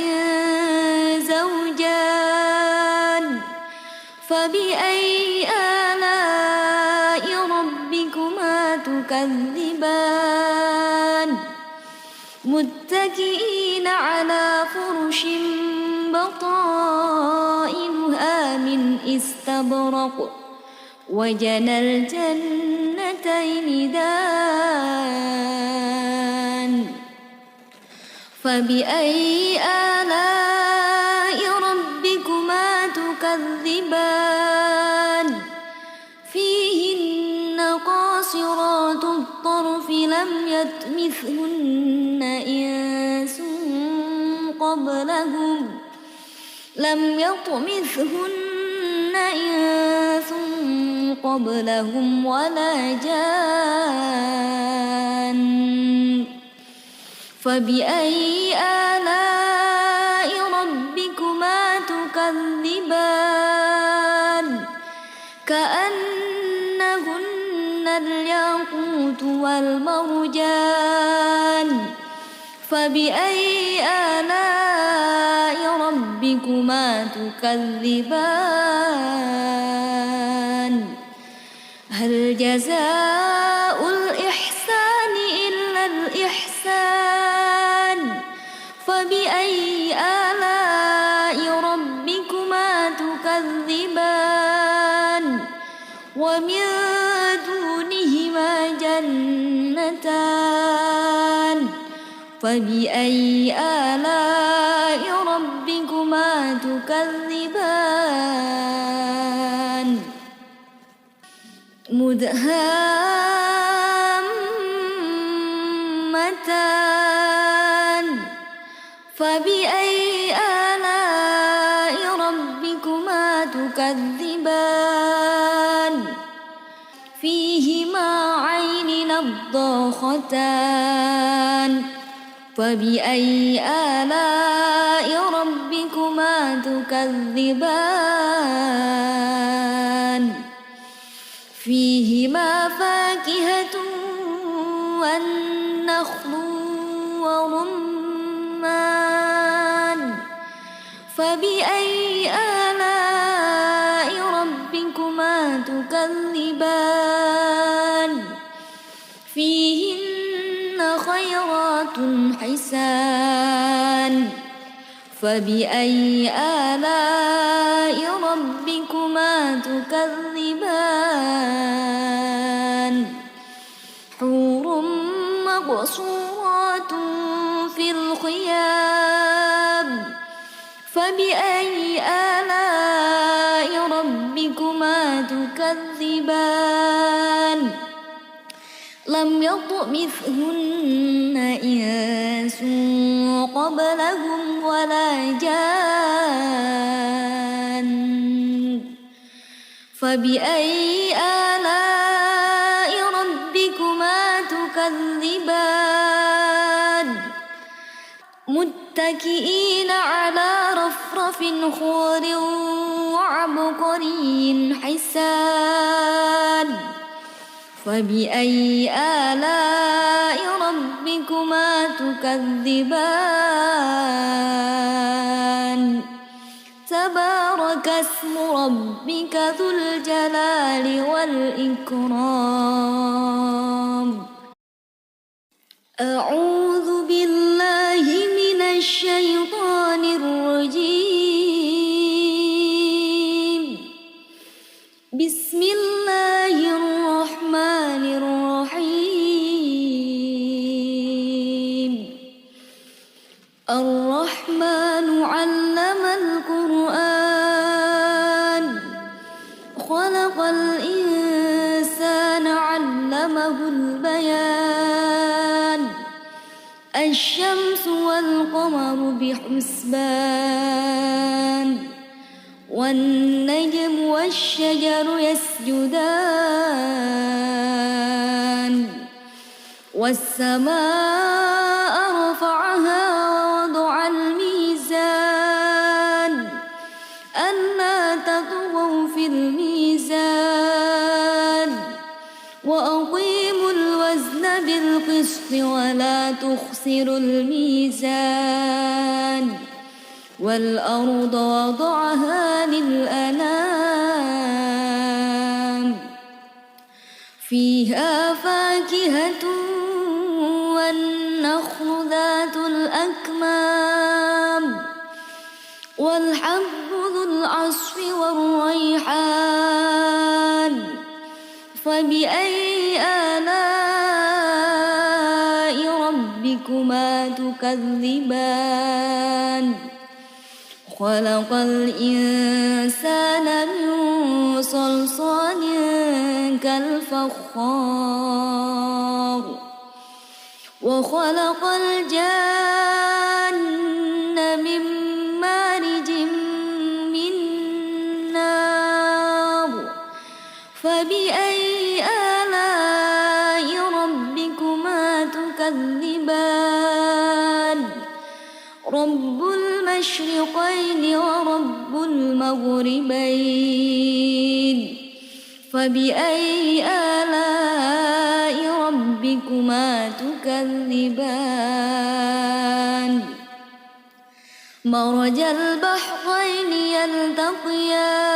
زوجان فبأي آلاء ربكما تكذبان متكئين على فرش بطائنها من استبرق وجنى الجنتين دان فبأي آلاء ربكما تكذبان فيهن قاصرات الطرف لم يطمثهن إنس قبلهم ولا جان فبأي آلاء ربكما تكذبان كأنهن الياقوت والمرجان فبأي آلاء ربكما تكذبان هل جزاء الإحسان إلا الإحسان فبأي آلاء ربكما تكذبان ومن دونهما جنتان فبأي آلاء ربكما تكذبان مدهامتان فبأي آلاء ربكما تكذبان فيهما عين نضاختان فبأي آلاء ربكما تكذبان فيهما فاكهة والنخل ورمان فبأي آلاء ربكما تكذبان فيهن خيرات حسان فبأي آلاء ربكما تكذبان حور مقصورات في الخيام فبأي آلاء ربكما تكذبان لم يطمثهن إنس قبلهم ولا جان فبأي آلاء ربكما تكذبان متكئين على رفرف خضر وعبقري حسان فبأي آلاء ربكما تكذبان تبارك اسم ربك ذو الجلال والإكرام أعوذ بالله من الشيطان الرجيم بسم الله الرحمن الرحيم الرحمن علم القرآن خلق الإنسان علمه البيان الشمس والقمر بحسبان والنجم والشجر يسجدان والسماء رفعها ووضع الميزان ألا تطغوا في الميزان وأقيموا الوزن بالقسط ولا تخسروا الميزان والأرض وضعها للأنام فيها فاكهة والنخل ذات الأكمام والحب ذو العصف والريحان فبأي آلاء ربكما تكذبان خلق الإنسان من صلصال كالفخار وخلق الجان من مارج من نار فبأي آلاء ربكما تكذبان رب المشرقين ورب المغربين فبأي آلاء ربكما تكذبان مرج البحرين يلتقيان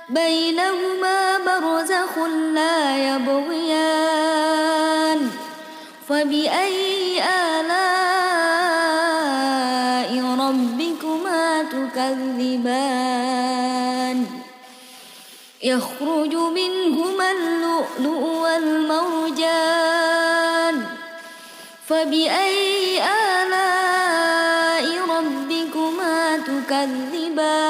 بينهما برزخ لا يبغيان فبأي آلاء ربكما تكذبان يخرج منهما اللؤلؤ والمرجان فبأي آلاء ربكما تكذبان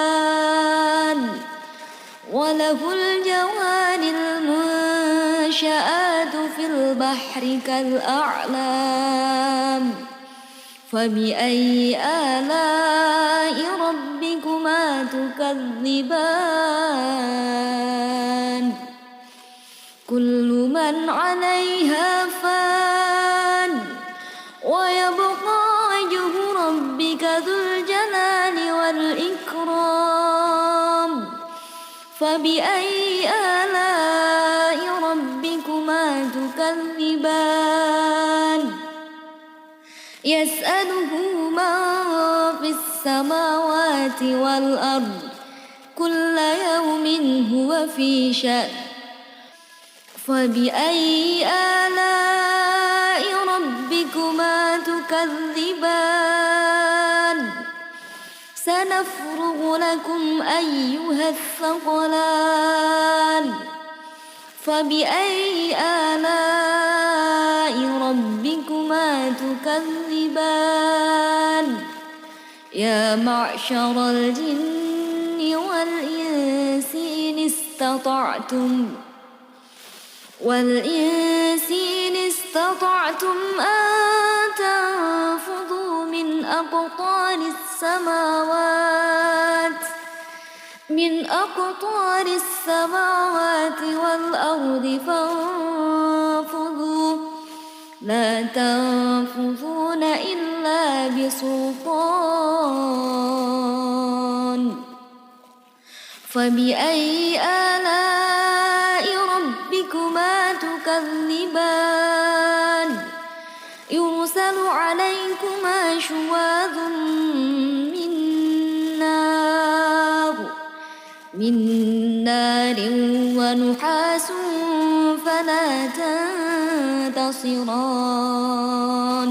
وله الجوار المنشآت في البحر كالأعلام فبأي آلاء ربكما تكذبان كل من عليها فان ويبقى وجه ربك ذو الجلال والإكرام فبأي آلاء ربكما تكذبان يسأله من في السماوات والأرض كل يوم هو في شأن فبأي آلاء ربكما تكذبان سنفرغ لكم أيها الثقلان فبأي آلاء ربكما تكذبان يا معشر الجن والإنس إن استطعتم أن تنفذوا من أقطار السماوات والأرض فانفذوا لا تنفذون إلا بسلطان فبأي آلاء ربكما تكذبان يرسل عليكما شواظ من نار ونحاس فلا تنتصران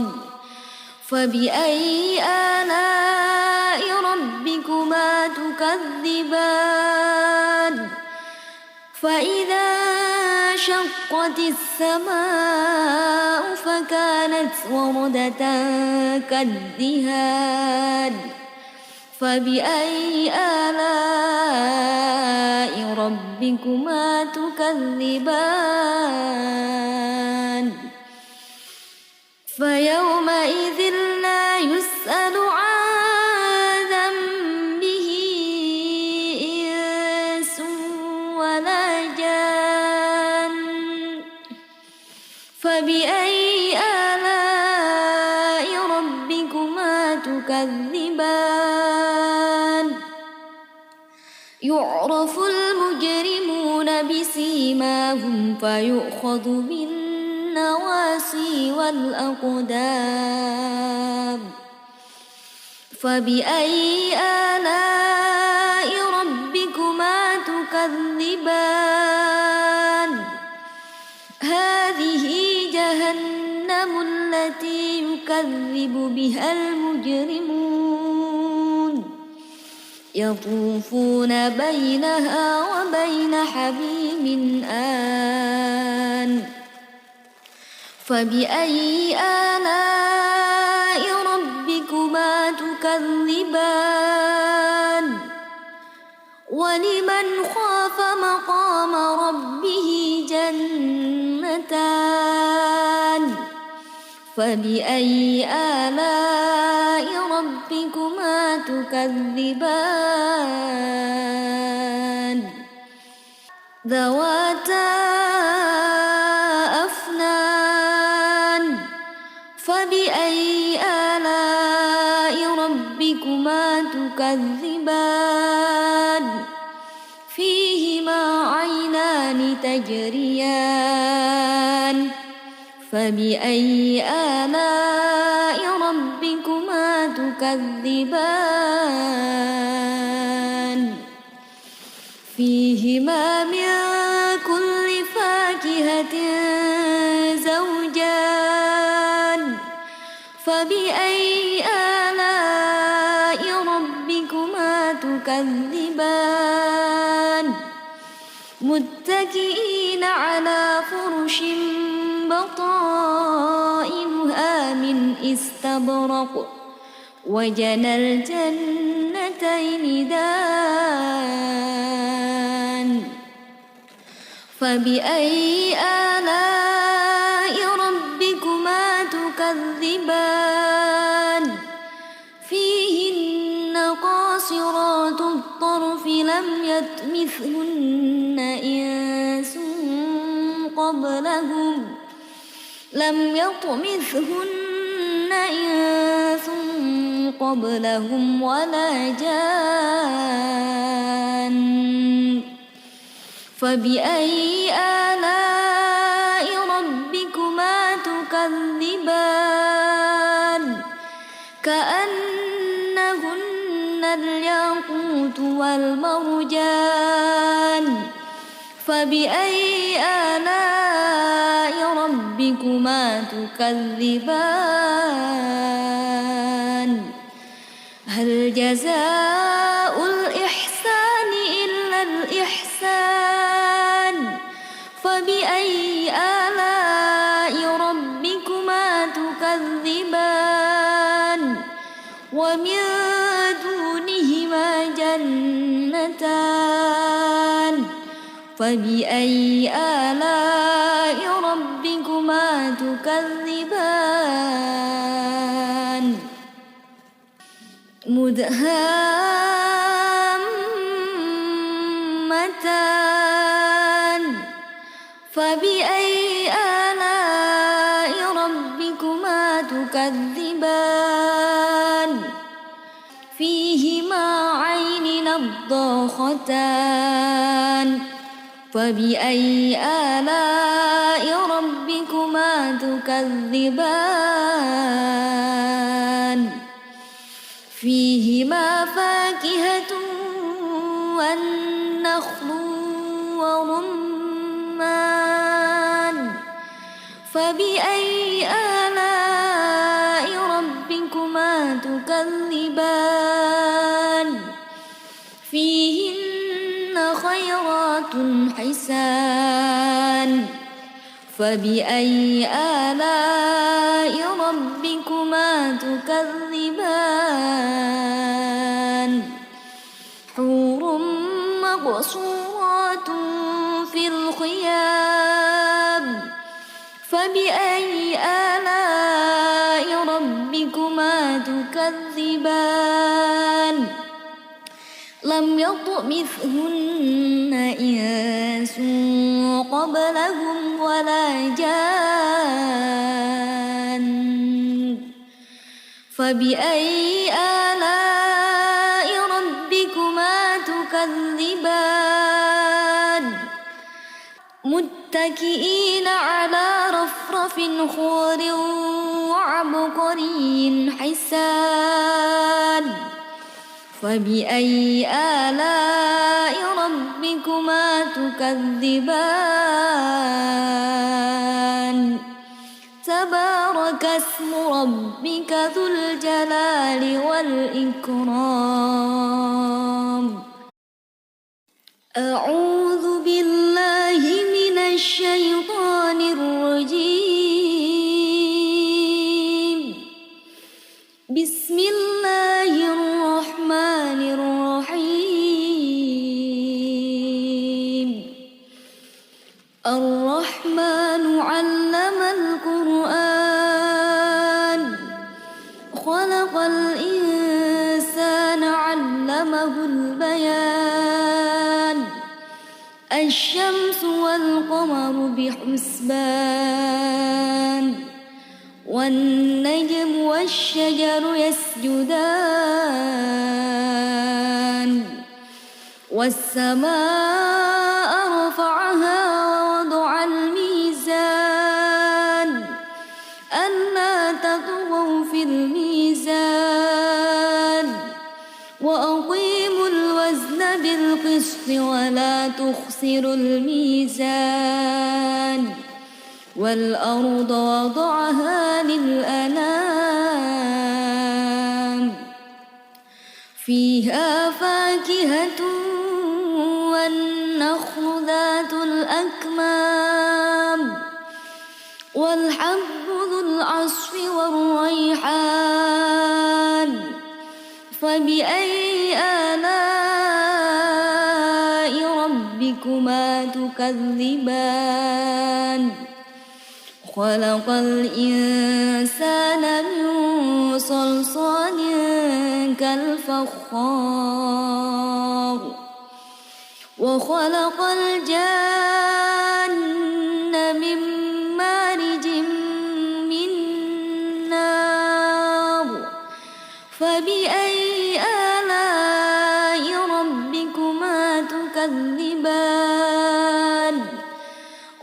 فبأي آلاء ربكما تكذبان فإذا انشقت السماء فكانت وردة كالدهان فبأي آلاء ربكما تكذبان فيومئذ لا يسأل عن ذنبه إنس ولا جان فبأي آلاء ربكما تكذبان يعرف المجرمون بسيماهم فيؤخذ بالنواصي والأقدام فبأي آلاء ربكما تكذبان هذه جهنم التي يكذب بها المجرمون يطوفون بينها وبين حميم آن فبأي آلاء ربكما تكذبان ولمن خاف مقام ربه جنتان فبأي آلاء ربكما تكذبان ذواتا أفنان فبأي آلاء تكذبان فيهما عينان تجريان فبأي آلاء ربكما تكذبان فيهما من كل فاكهة زوجان فبأي آلاء ربكما تكذبان متكئين على فرش بطائنها من استبرق وجنى الجنتين دان فبأي آلاء ربكما تكذبان فيهن قاصرات الطرف لم يطمثهن إنس قبلهم ولا جان فبأي آلاء ربكما تكذبان كأنهن الياقوت والمرجان فبأي آلاء ربكما تكذبان هل جزاء الإحسان إلا الإحسان فبأي آلاء ربكما تكذبان ومن دونهما جنتان فبأي آلاء ربكما تكذبان مدهامتان فبأي آلاء ربكما تكذبان فيهما عين نضاختان فبأي آلاء ربكما تكذبان فيهما فاكهة والنخل ورمان فبأي آلاء ربكما تكذبان فيهن خيرات حسان فبأي آلاء ربكما تكذبان حور مقصورات في الخيام فبأي آلاء ربكما تكذبان لم يطمثهن إنس قبلهم ولا جان فبأي آلاء ربكما تكذبان متكئين على رفرف خضر وعبقري حسان فبأي آلاء ربكما تكذبان تبارك اسم ربك ذو الجلال والإكرام أعوذ بالله من الشيطان الرجيم بسم الله الرحمن الرحيم الرحمن علم القرآن خلق الإنسان علمه البيان الشمس والقمر بحسبان والنجم والشجر يسجدان والسماء رفعها ووضع الميزان ألا تطغوا في الميزان وأقيموا الوزن بالقسط ولا تخسروا الميزان والأرض وضعها للأنام فيها فاكهة والنخل ذات الأكمام والحب ذو العصف والريحان فبأي آلاء ربكما تكذبان خلق الإنسان من صلصال كالفخار وخلق الجن من مارج من نار فبأي آلاء ربكما تكذبان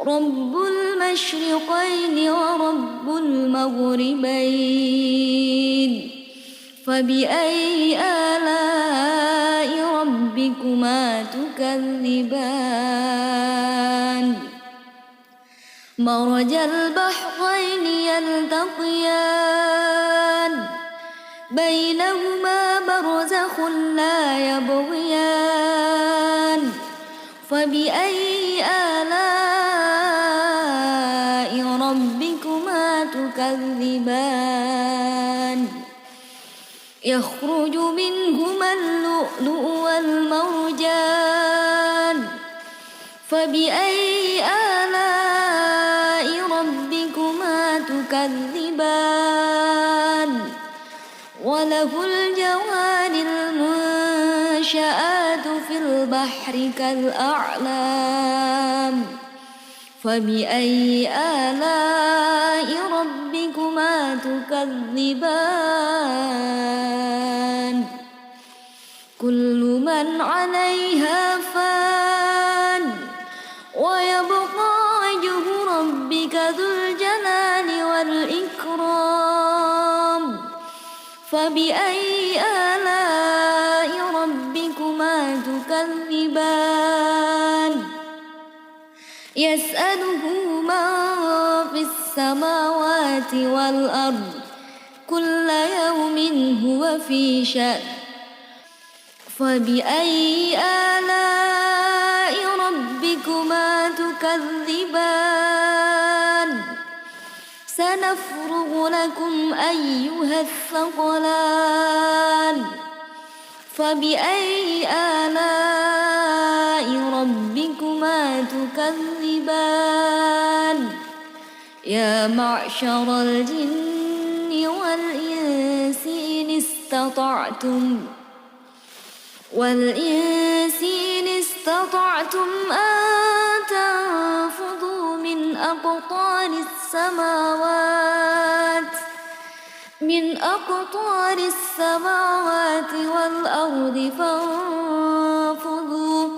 رب المشرقين ورب المغربين فبأي آلاء ربكما تكذبان مرج البحرين يلتقيان بينهما برزخ لا يبغيان فبأي آلاء ربكما تكذبان يخرج منهما اللؤلؤ والمرجان فبأي آلاء ربكما تكذبان وله الجوار المنشآت في البحر كالأعلام فبأي آلاء ربكما تكذبان كل من عليها فان ويبقى وجه ربك ذو الجلال والإكرام فبأي آلاء ربكما تكذبان يسأله من في السماوات والأرض كل يوم هو في شأن فبأي آلاء ربكما تكذبان سنفرغ لكم أيها الثقلان فبأي آلاء ربكما تكذبان يا معشر الجن والإنس إن استطعتم أن تنفذوا من أقطار السماوات والأرض فانفذوا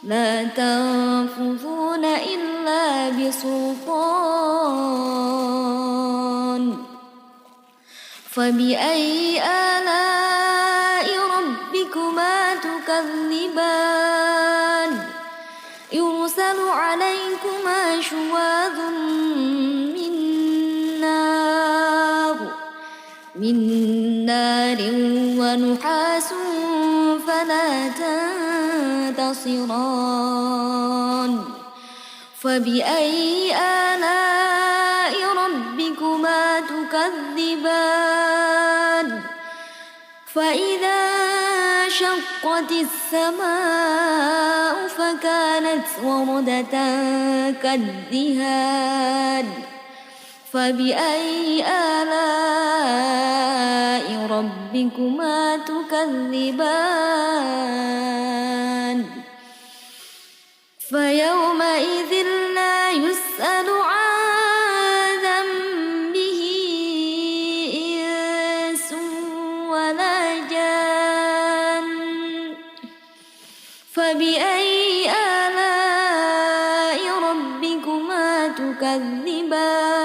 لا تنفذون إلا بسلطان فبأي آلاء ربكما تكذبان يرسل عليكما شواظ من نار ونحاس فلا تنتصران فبأي آلاء ربكما تكذبان فإذا شقت السماء فكانت وردة كالدهان فبأي آلاء ربكما تكذبان فيومئذ لا يسأل عن ذنبه إنس ولا جان فبأي آلاء ربكما تكذبان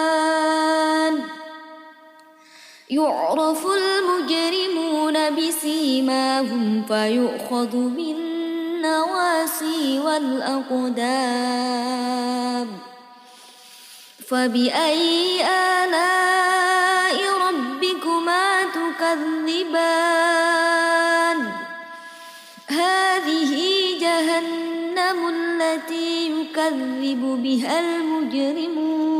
يعرف المجرمون بسيماهم فيؤخذ بالنواصي والأقدام فبأي آلاء ربكما تكذبان هذه جهنم التي يكذب بها المجرمون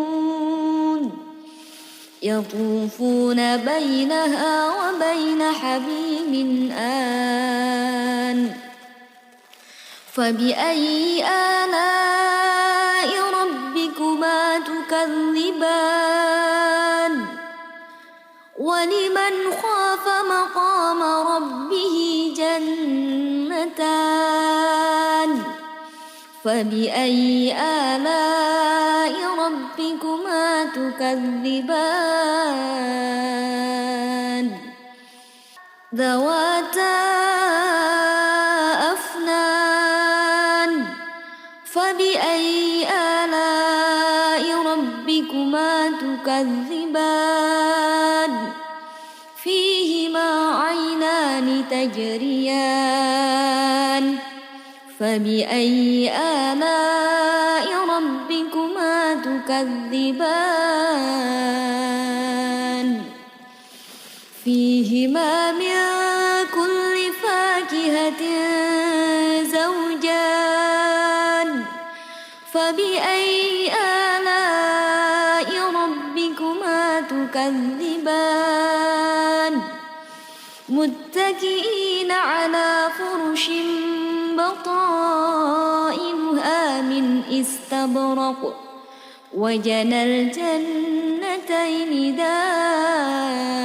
يطوفون بينها وبين حميم آن فبأي آلاء ربكما تكذبان ولمن خاف مقام ربه جنتان فبأي آلاء ربكما تكذبان ذواتا أفنان فبأي آلاء ربكما تكذبان فيهما عينان تجريان فبأي آلاء ربكما تكذبان فيهما من كل فاكهة زوجان فبأي آلاء ربكما تكذبان متكئين على فرش بطائنها من استبرق وجنى الجنتين دان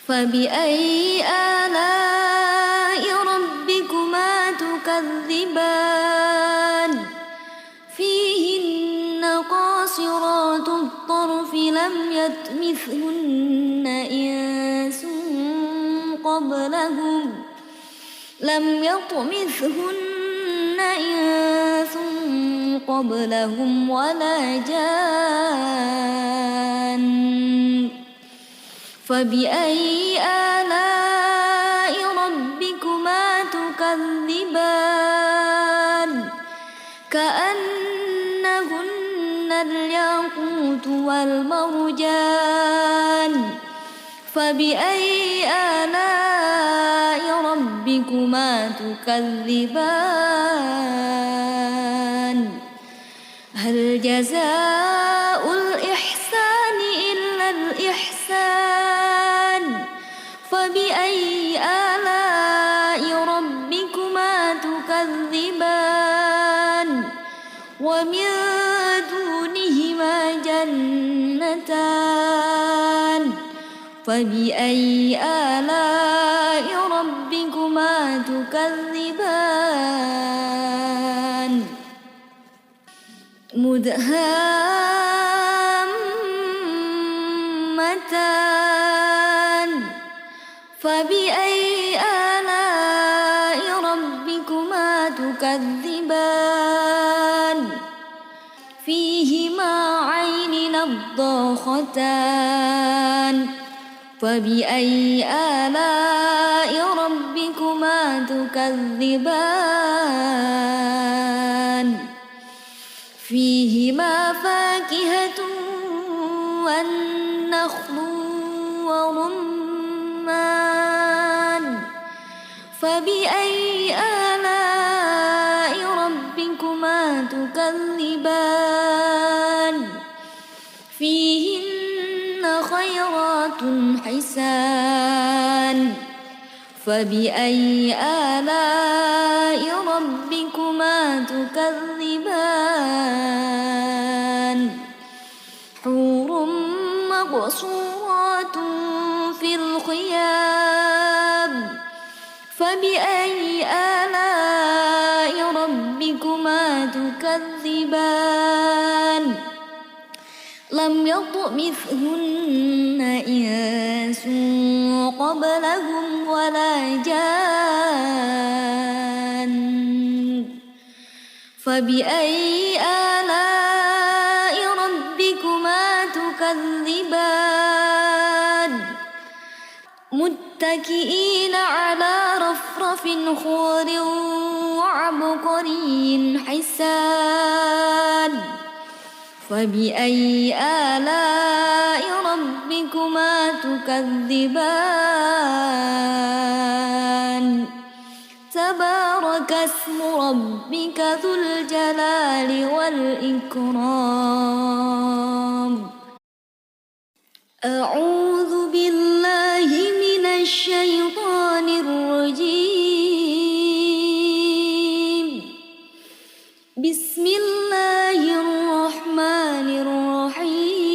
فبأي آلاء ربكما تكذبان فيهن قاصرات الطرف لم يطمثهن إنس قبلهم ولا جان فبأي آلاء ربكما تكذبان كأنهن الياقوت والمرجان فبأي آلاء ربكما تكذبان هل جزاء الإحسان إلا الإحسان فبأي آلاء ربكما تكذبان ومن دونهما جنتان فبأي آلاء ربكما تكذبان مدهامتان فبأي آلاء ربكما تكذبان فيهما عين نضاختان فبأي آلاء ربكما تكذبان فيهما فاكهة والنخل ورمان فبأي آلاء ربكما تكذبان فيهن خيرات حسان فبأي آلاء ربكما تكذبان حور مقصورات في الخيام فبأي آلاء ربكما تكذبان لم يطمثهن إنس قبلهم ولا جان فبأي آلاء ربكما تكذبان متكئين على رفرف خضر وعبقري حسان فبأي آلاء ربكما تكذبان تبارك اسم ربك ذو الجلال والإكرام أعوذ بالله من الشيطان الرجيم بسم الله الرحمن الرحيم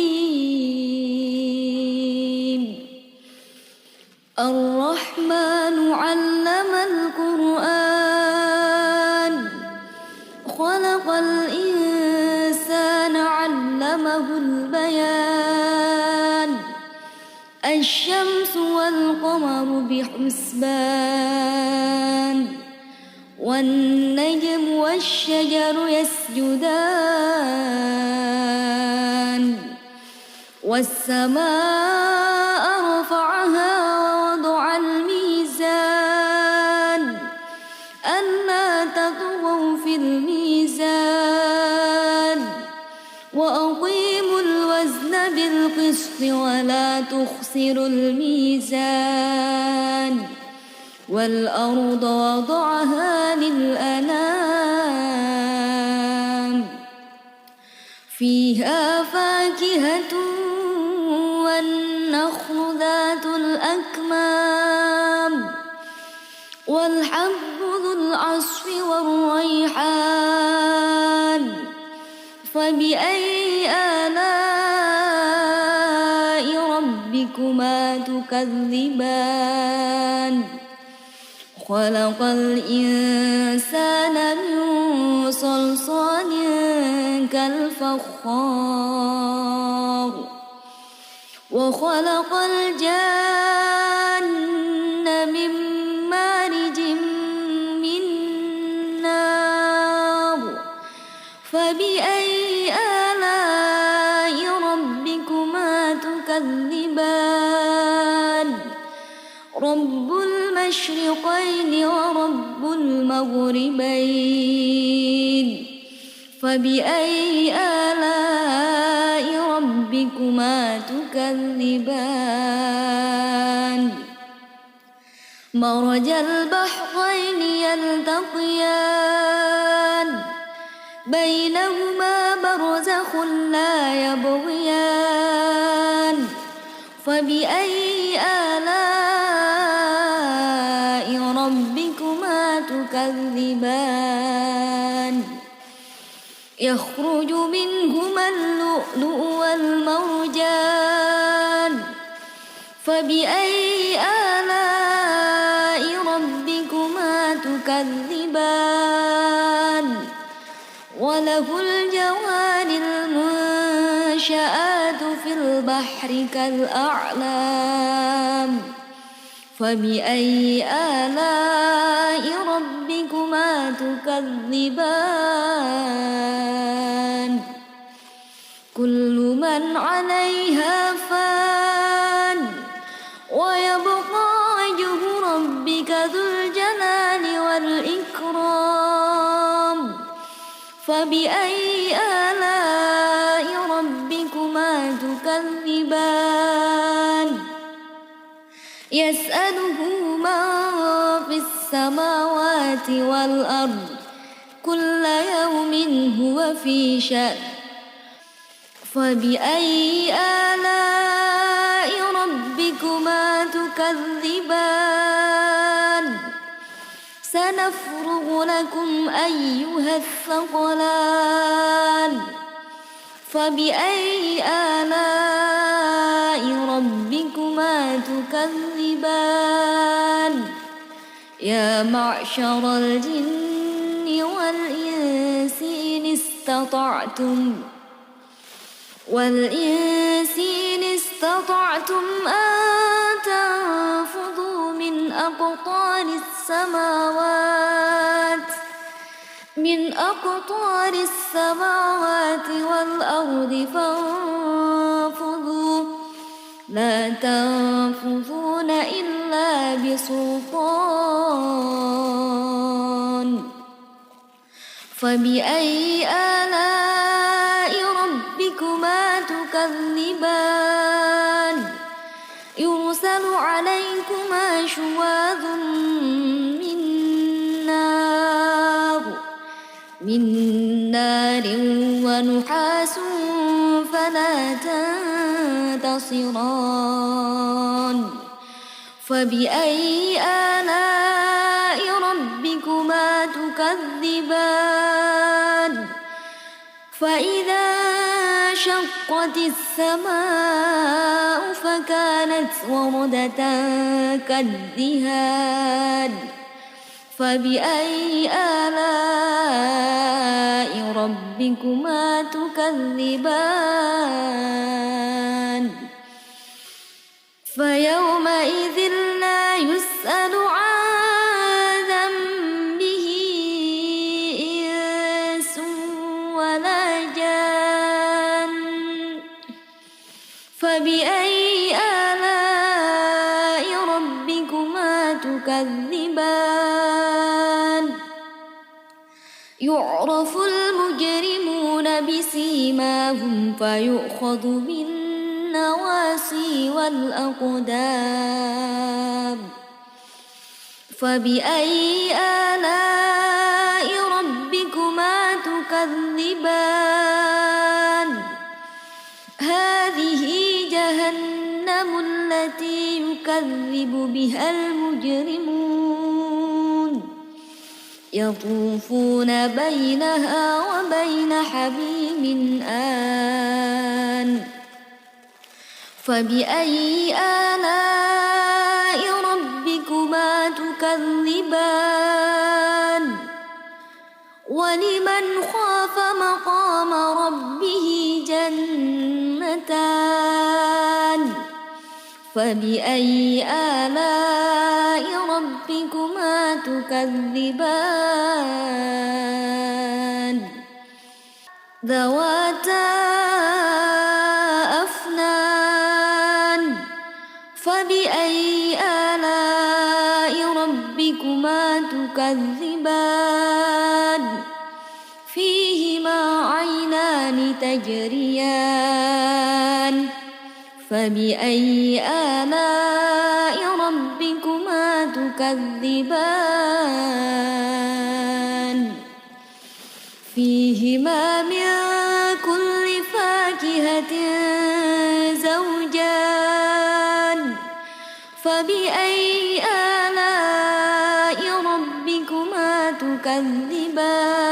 الرحمن علم القرآن خلق الإنسان علمه البيان الشمس والقمر بحسبان والنجم والشجر يسجدان والسماء رفعها ووضع الميزان ألا تطغوا في الميزان وأقيموا الوزن بالقسط ولا تخسروا الميزان والأرض وضعها للأنام فيها فاكهة والنخل ذات الأكمام والحب ذو العصف والريحان فبأي آلاء ربكما تكذبان خلق الإنسان من صلصال كالفخار وخلق الجن من مارج من نار فبأي آلاء ربكما تكذبان رب المشرقين ورب المغربين فبأي آلاء ربكما تكذبان مرج البحرين يلتقيان بينهما برزخ لا يبغيان فبأي آلاء ربكما تكذبان يخرج منهما اللؤلؤ والمرجان فبأي آلاء ربكما تكذبان وله الجوار المنشآت في البحر كالأعلام فبأي آلاء ربكما تكذبان كل من عليها فان ويبقى وجه ربك ذو الجلال والإكرام فبأي آلاء ربكما تكذبان يسأله من في السماوات والأرض كل يوم هو في شأن فبأي آلاء ربكما تكذبان سنفرغ لكم أيها الثقلان فبأي آلاء ربكما تكذبان يا معشر الجن والإنس إن استطعتم أن تنفذوا من أقطار السماوات من أقطار السماوات والأرض فانفذوا لا تنفذون إلا بسلطان فبأي آلاء ربكما تكذبان يرسل عليكما شواظ من نار ونحاس فلا تنتصران فبأي آلاء ربكما تكذبان فإذا انشقت السماء فكانت وردة كالدهان فبأي آلاء ربكما تكذبان فيومئذ لا يسأل عن ذنبه إنس ولا جان فبأي آلاء ربكما تكذبان يعرف المجرمون بسيماهم فيؤخذ بالنواصي والأقدام فبأي آلاء ربكما تكذبان هذه جهنم التي يكذب بها المجرمون يطوفون بينها وبين حميم آن فبأي آلاء ربكما تكذبان ولمن خاف مقام ربه جنتان فبأي آلاء ربكما تكذبان ذواتا أفنان فبأي آلاء ربكما تكذبان فيهما عينان تجريان فبأي آلاء ربكما تكذبان فيهما من كل فاكهة زوجان فبأي آلاء ربكما تكذبان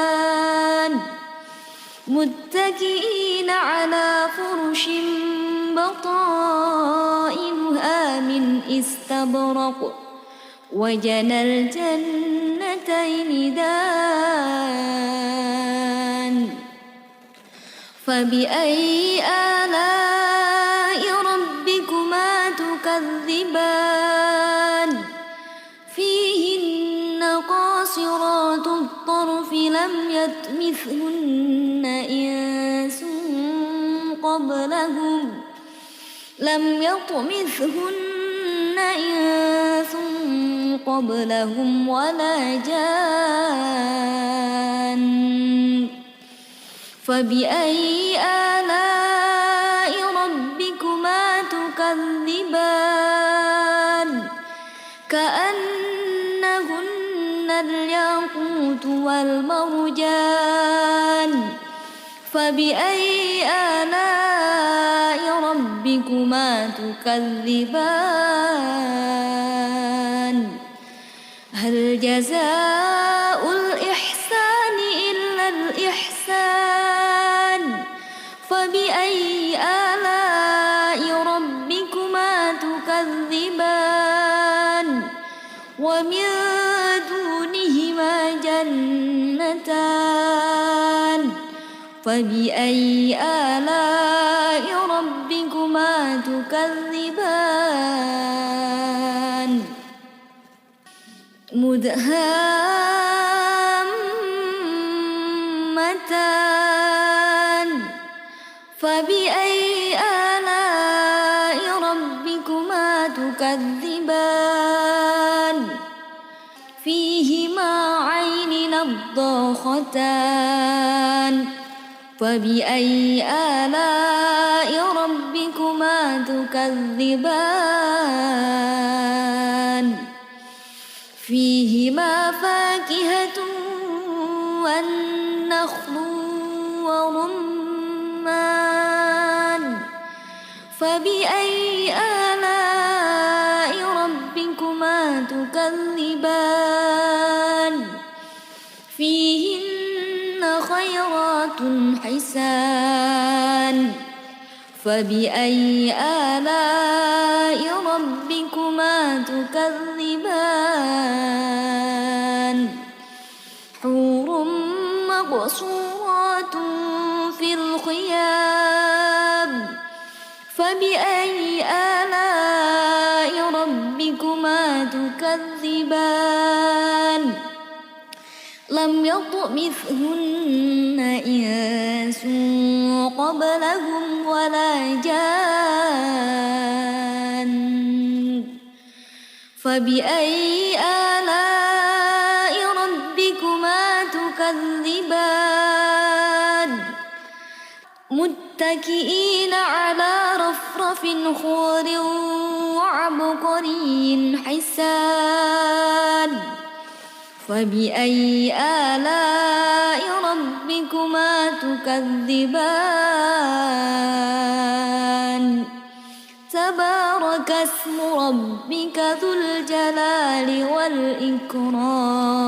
متكئين على فرش بطائنها من استبرق وجنى الجنتين دان فبأي آلاء ربكما تكذبان فيهن قاصرات الطرف لم يطمثهن إنس قبلهم ولا جان فبأي آلاء ربكما تكذبان كأنهن الياقوت والمرجان فبأي آلاء ربكما تكذبان هل جزاء الإحسان إلا الإحسان فبأي آلاء ربكما تكذبان ومن دونهما جنتان فبأي آلاء ربكما تكذبان مدهامتان نعمتان فبأي آلاء ربكما تكذبان فيهما عين نضاختان فبأي آلاء ربكما تكذبان فيهما فاكهة والنخل ورمان فبأي آلاء ربكما تكذبان فيهن خيرات حسان فبأي آلاء ربكما تكذبان حور مقصورات في الخيام فبأي آلاء ربكما تكذبان لم يطمثهن إنس قبلهم ولا جان فبأي آلاء ربكما تكذبان متكئين على رفرف خضر وعبقري حسان فبأي آلاء ربكما تكذبان تبارك اسم ربك ذو الجلال والإكرام